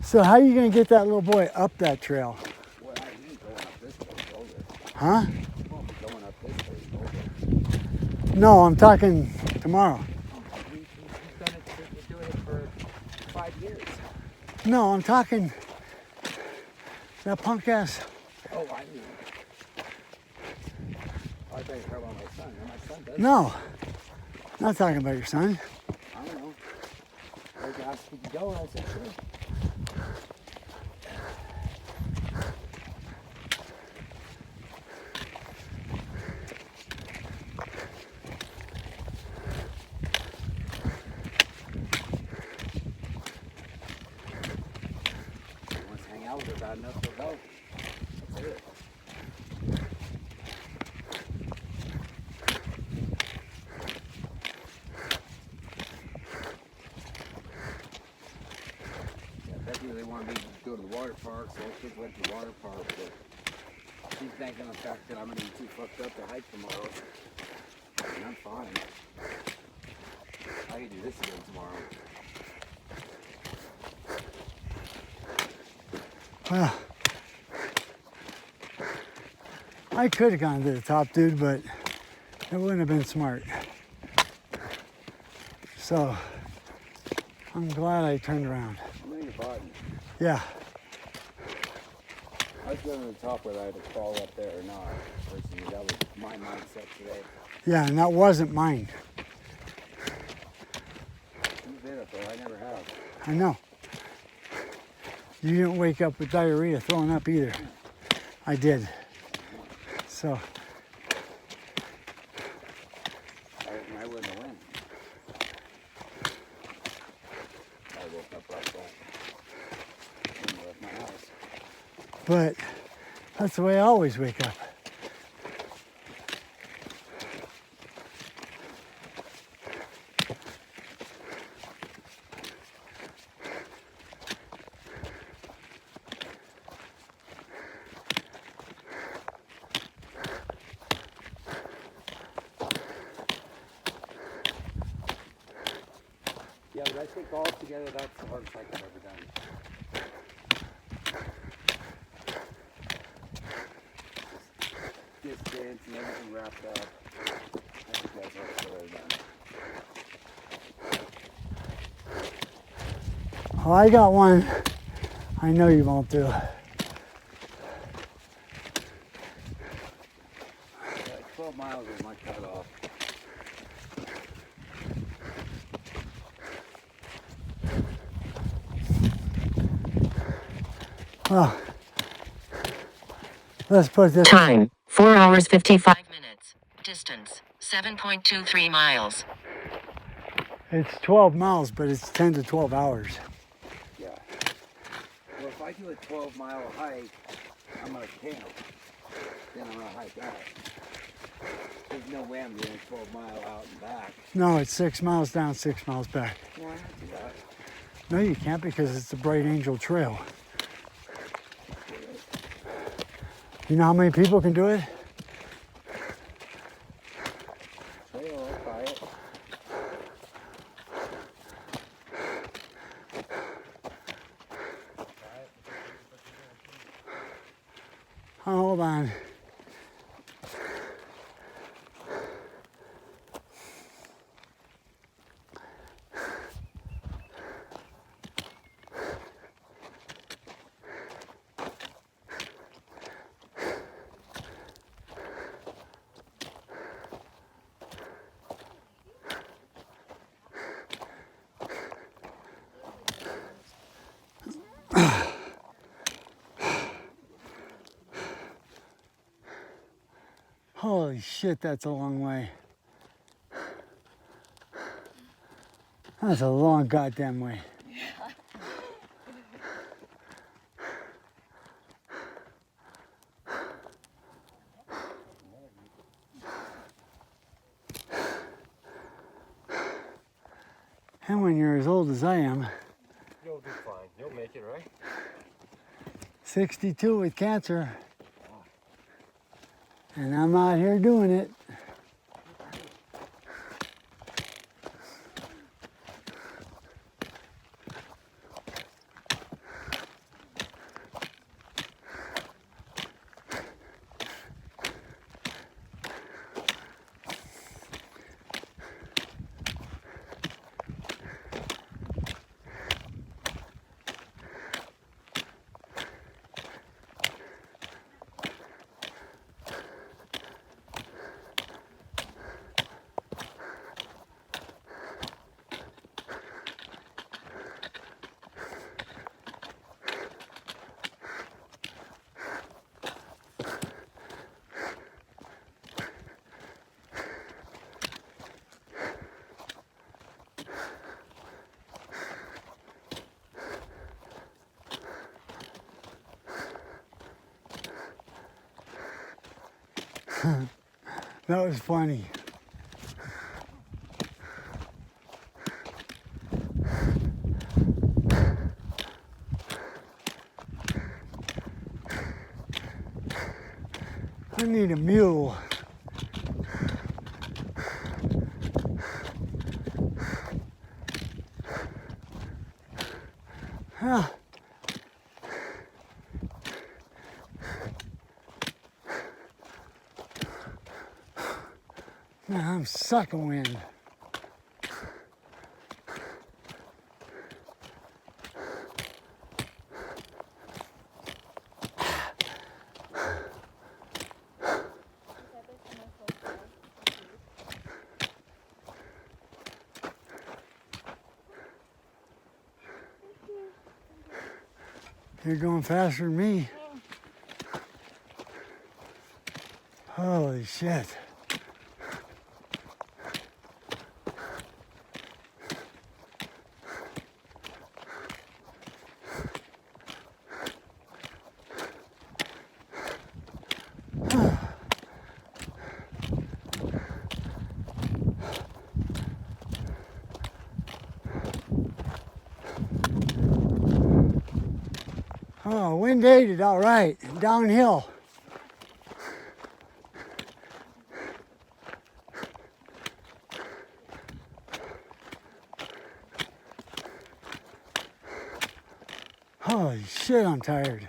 So how are you going to get that little boy up that trail? Well, I ain't going up this way over. Huh? I won't be going up this way over. No, I'm talking tomorrow. He's doing it for 5 years. No, I'm talking that punk ass. Oh, I knew. I thought you were talking about my son. My son does. No, not talking about your son. I don't know. They asked if we could go, and I said sure. Once hang out with her bad enough, they'll go. That's it. Yeah, Becky really wanted me to go to the water park, so our kids went to the water park, but she's banking on the fact that I'm gonna be too fucked up to hike tomorrow. And I'm fine. I can do this again tomorrow. Well, I could have gone to the top, dude, but it wouldn't have been smart. So I'm glad I turned around. I'm in your body. Yeah. I was going to the top whether I had to crawl up there or not. Personally, that was my mindset today. Yeah, and that wasn't mine. You've been up there, I never have. I know. You didn't wake up with diarrhea throwing up either. I did. So I wouldn't have went. I woke up like that. When I left my house. but that's the way I always wake up. Yeah, but I think all together that's the hardest hike I've ever done. Distance and everything wrapped up. I think that's the hardest I've ever done. Oh, I got one I know you won't do. Like 12 miles is my cutoff. Well, Let's put this. Time, 4 hours 55 minutes. Distance, 7.23 miles. It's 12 miles, but it's 10 to 12 hours. Yeah. Well, if I do a 12-mile hike, I'm gonna camp. Then I'm gonna hike out. There's no way I'm doing a 12-mile out and back. No, it's 6 miles down, 6 miles back. Why not do that? No, you can't because it's the Bright Angel Trail. You know how many people can do it? Trail, I'll try it. Oh, hold on. Holy shit, that's a long way. That's a long goddamn way. And when you're as old as I am, You'll be fine. You'll make it, right? 62 with cancer, and I'm out here doing it. That was funny. I need a mule. Ah. Man, I'm sucking wind. You're going faster than me. Holy shit. Oh, wind aided, all right, downhill. Holy shit, I'm tired.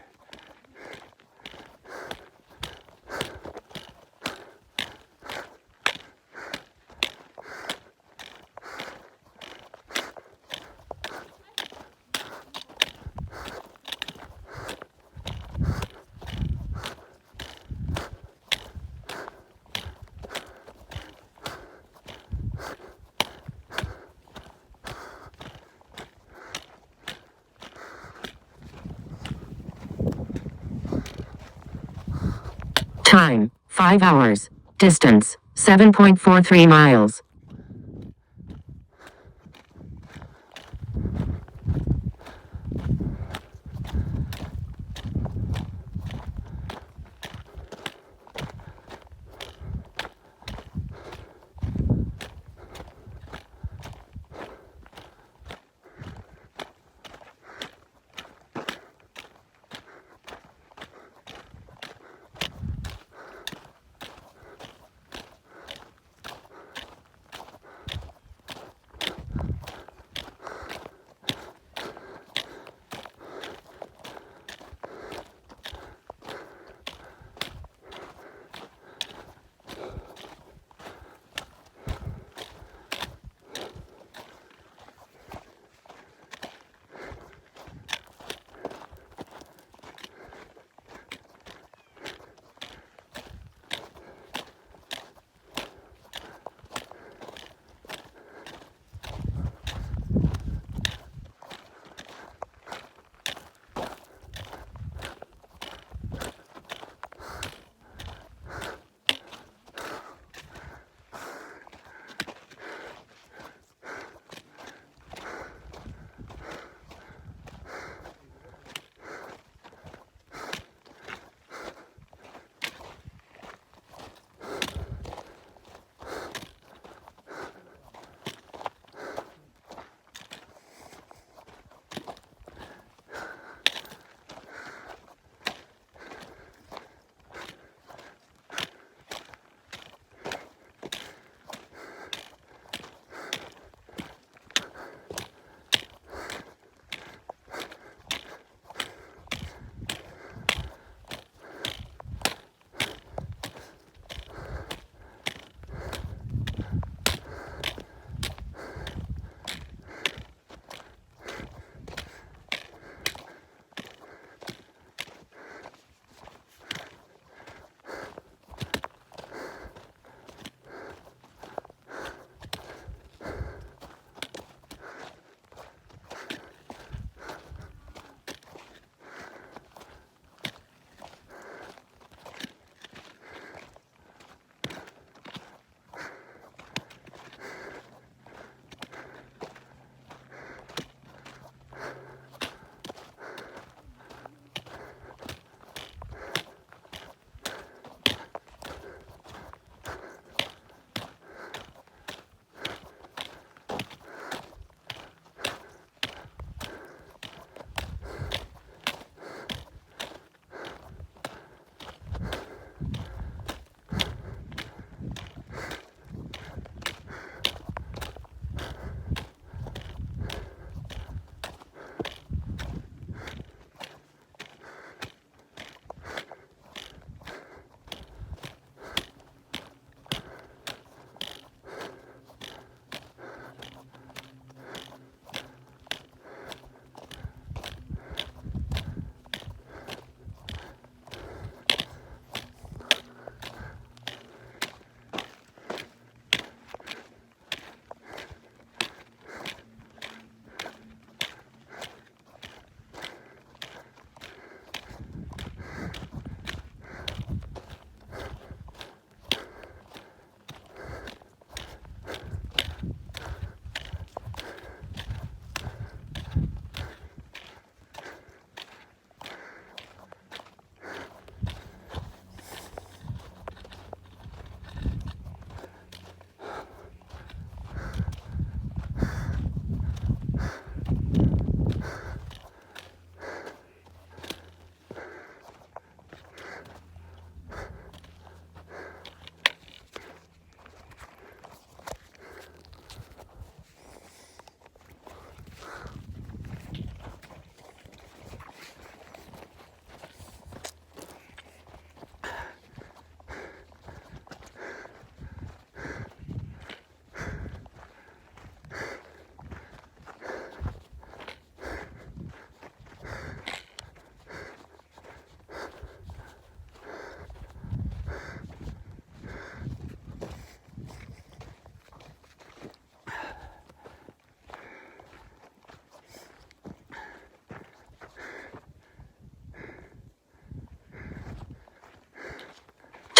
5 hours. Distance 7.43 miles.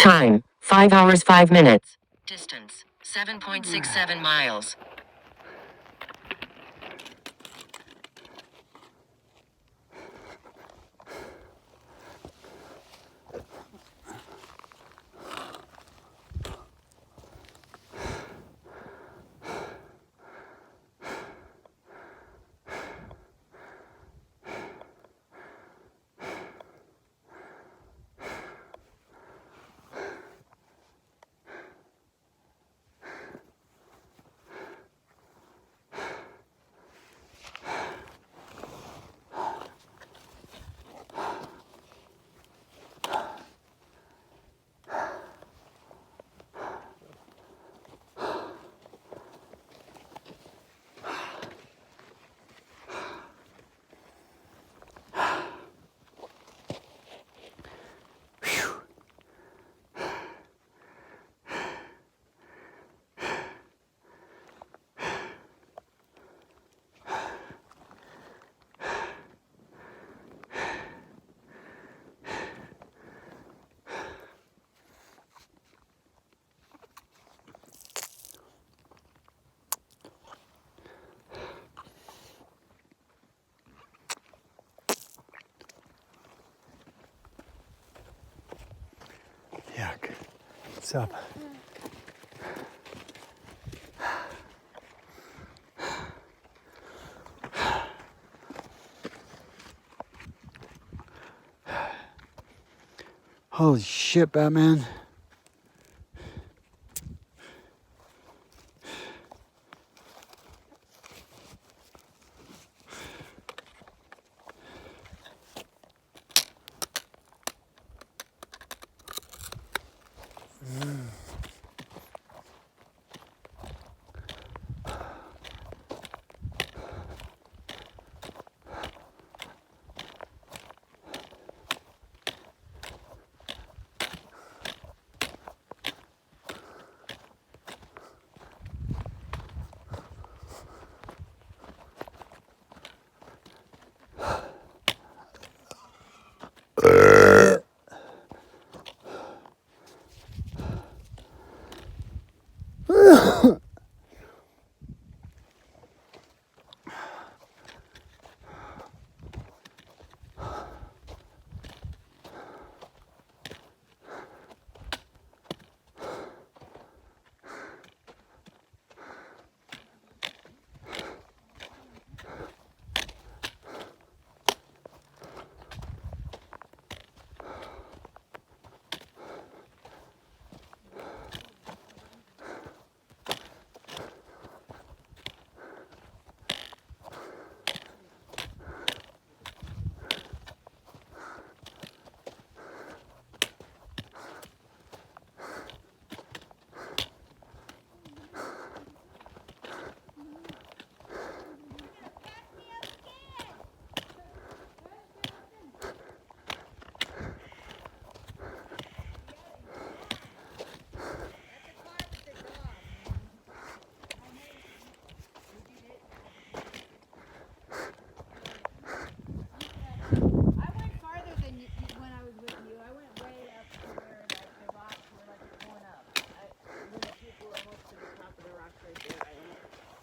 Time 5 hours 5 minutes. Distance 7.67 miles. Yuck. What's up? Holy shit, Batman.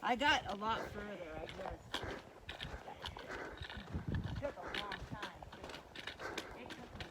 I got a lot further, I guess. It took a long time, too. It took me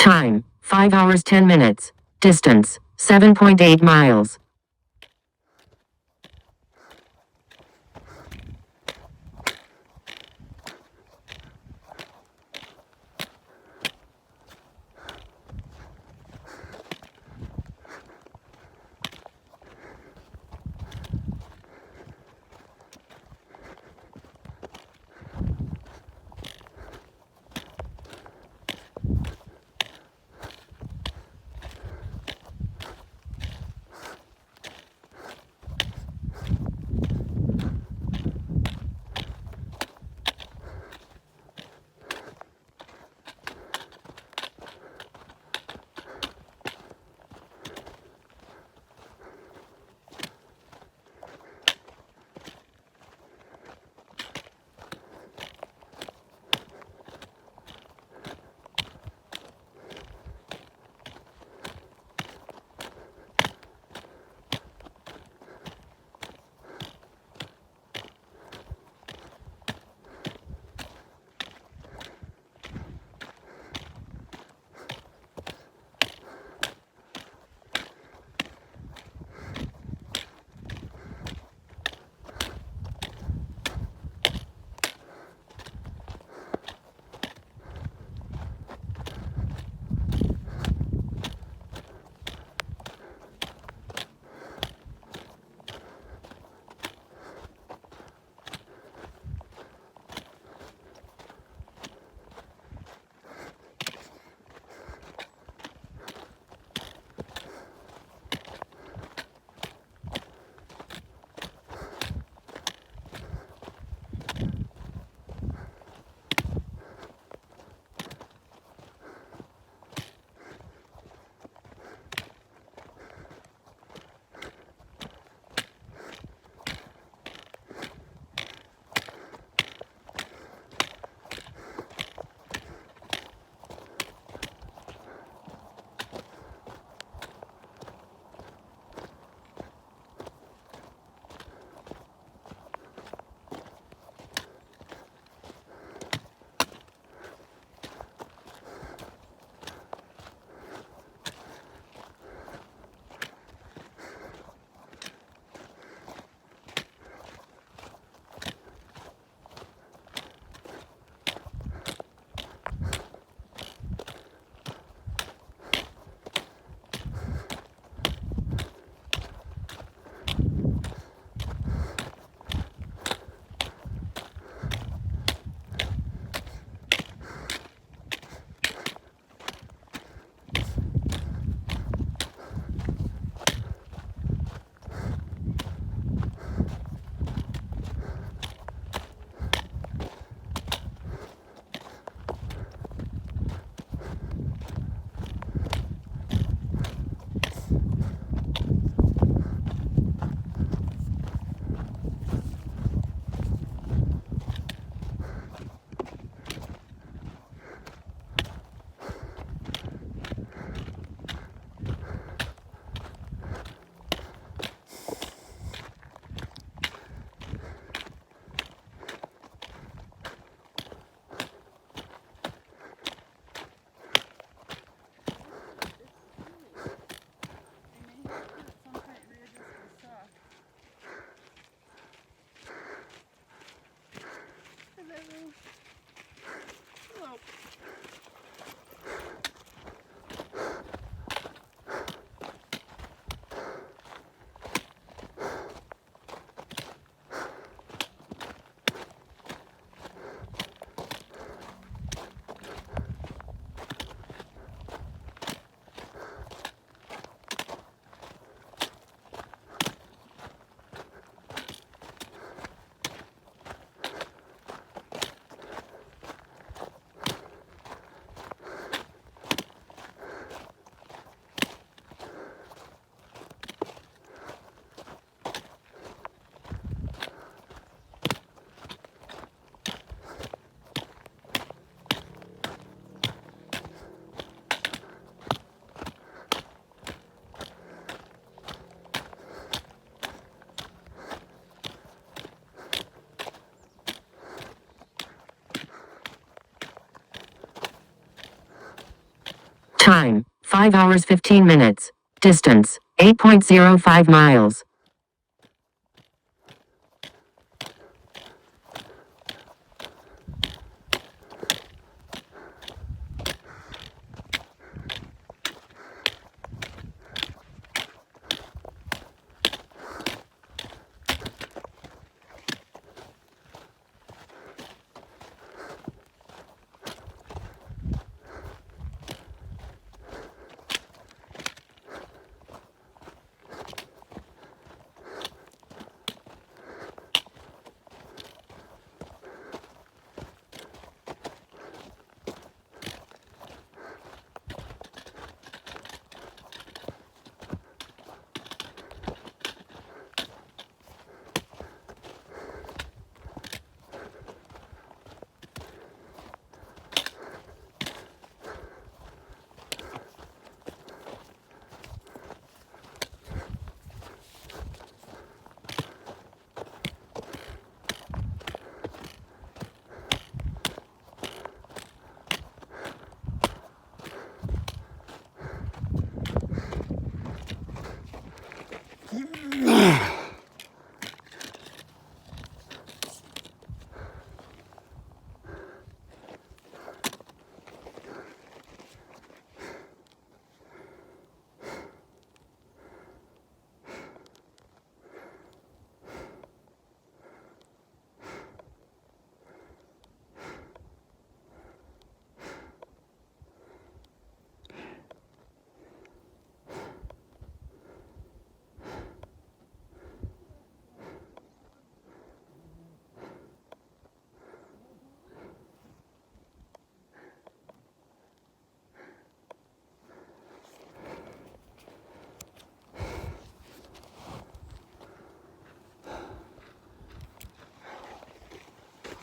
Time 5 hours 10 minutes. Distance, 7.8 miles. Time, 5 hours 15 minutes. Distance 8.05 miles.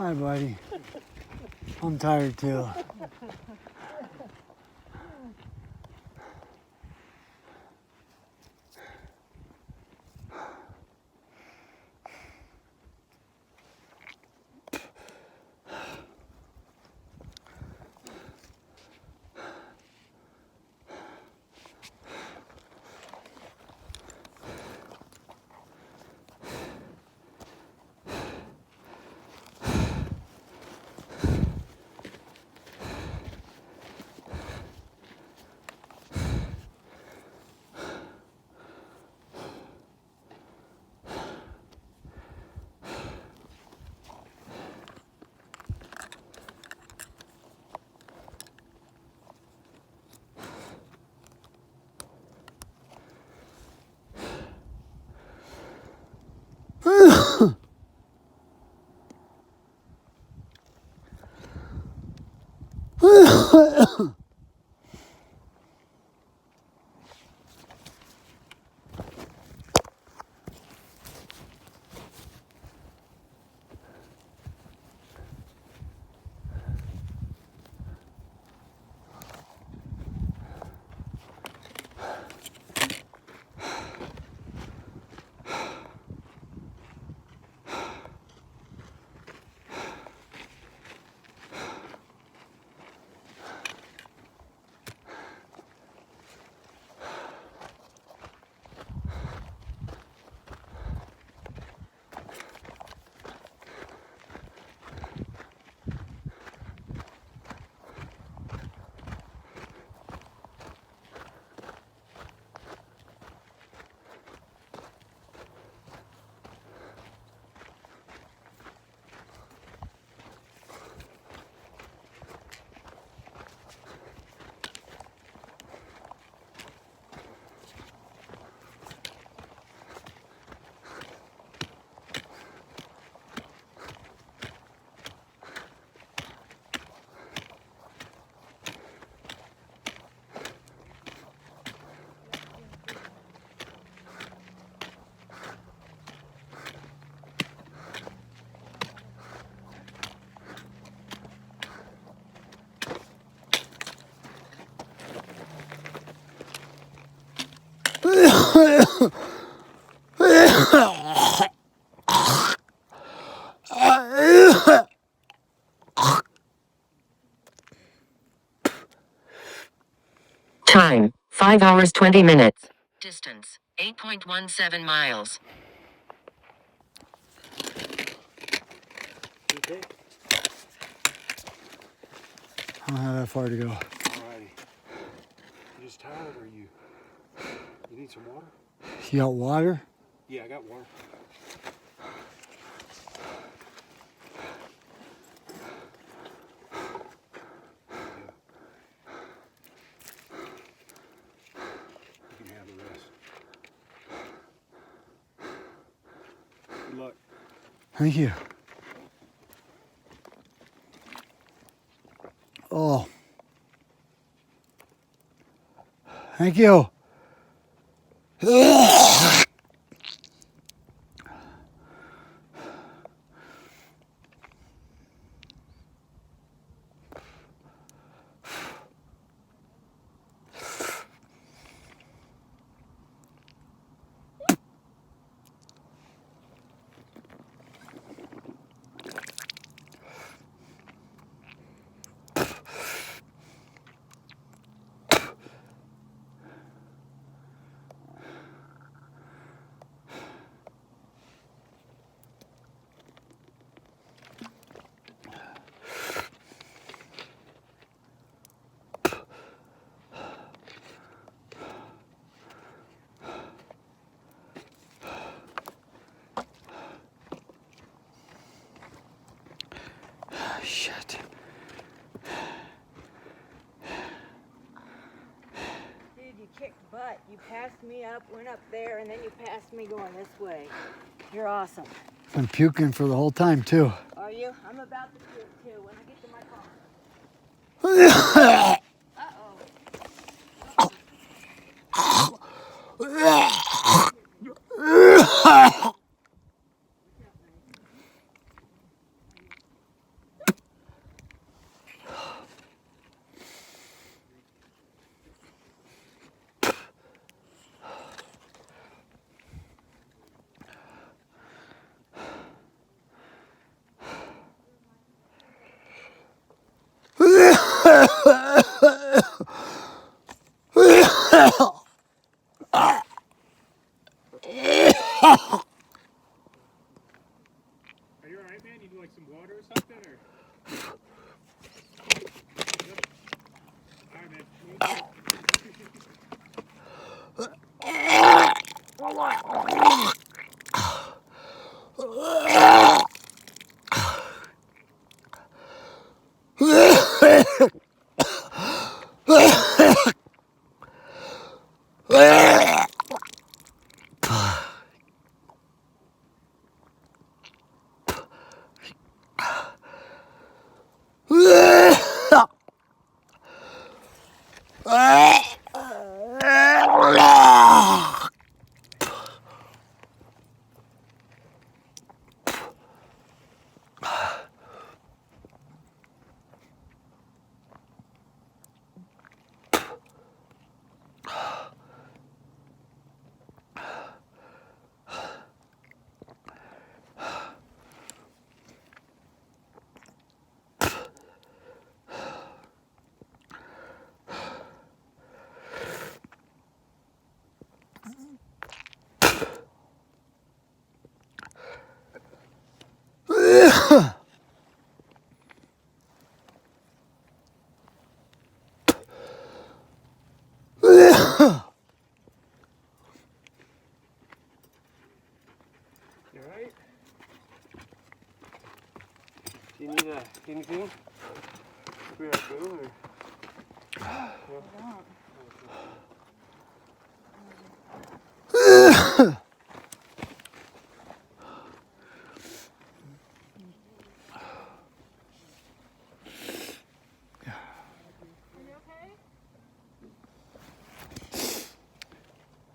Hi, buddy. I'm tired too. Time 5 hours 20 minutes. Distance 8.17 miles. Okay. I don't have that far to go. Alrighty. You just tired or you need some water? You got water? Yeah, I got water. You can have the rest. Good luck. Thank you. Oh. Thank you. Shit. Dude, you kicked butt. You passed me up, went up there, and then you passed me going this way. You're awesome. I'm puking for the whole time, too. Are you? I'm about to puke too when I get to my car. Are you alright, man? You need like some water or something? Or? Alright, man. You alright? Do you need anything? We have food or?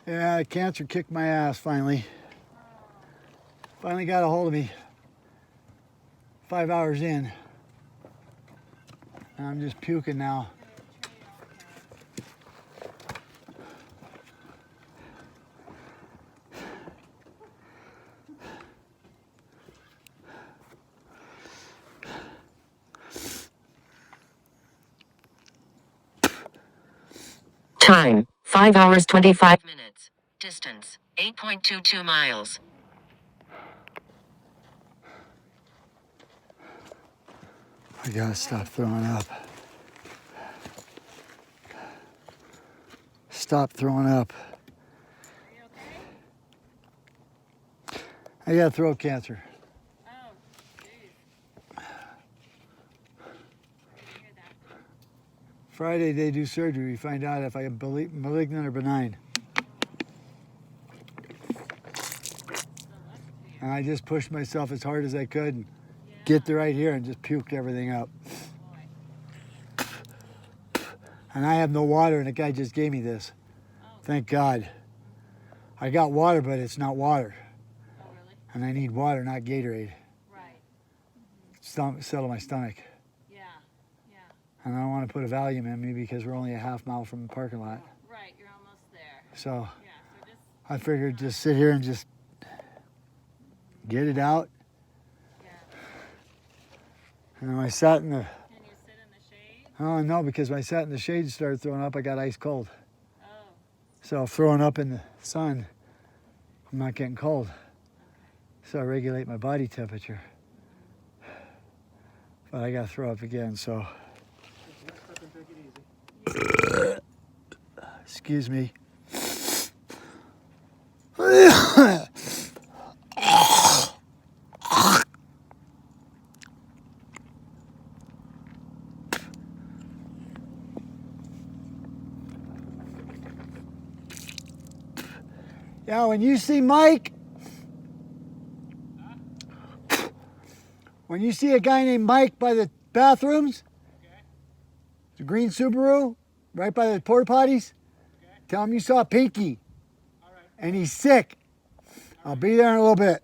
Yeah, cancer kicked my ass finally. Finally got a hold of me. 5 hours in. And I'm just puking now. Time 5 hours 25 minutes. Distance 8.22 miles. I gotta stop throwing up. Stop throwing up. Are you okay? I got throat cancer. Oh, jeez. I hear that. Friday they do surgery. We find out if I am malignant or benign. And I just pushed myself as hard as I could and get to right here and just puked everything up. And I have no water, and the guy just gave me this. Thank God. I got water, but it's not water. Oh, really? And I need water, not Gatorade. Right. Settle my stomach. Yeah. Yeah. And I don't want to put a Valium in me because we're only a half mile from the parking lot. Right. You're almost there. So Yeah. So just. I figured just sit here and just get it out. Yeah. And then I sat in the, Can you sit in the shade? oh no, because when I sat in the shade and started throwing up, I got ice cold. Oh. So throwing up in the sun, I'm not getting cold. So I regulate my body temperature. But I gotta throw up again, so. Excuse me. Yeah, when you see Mike, when you see a guy named Mike by the bathrooms, the green Subaru, right by the porta potties, tell him you saw Pinky, and he's sick. I'll be there in a little bit.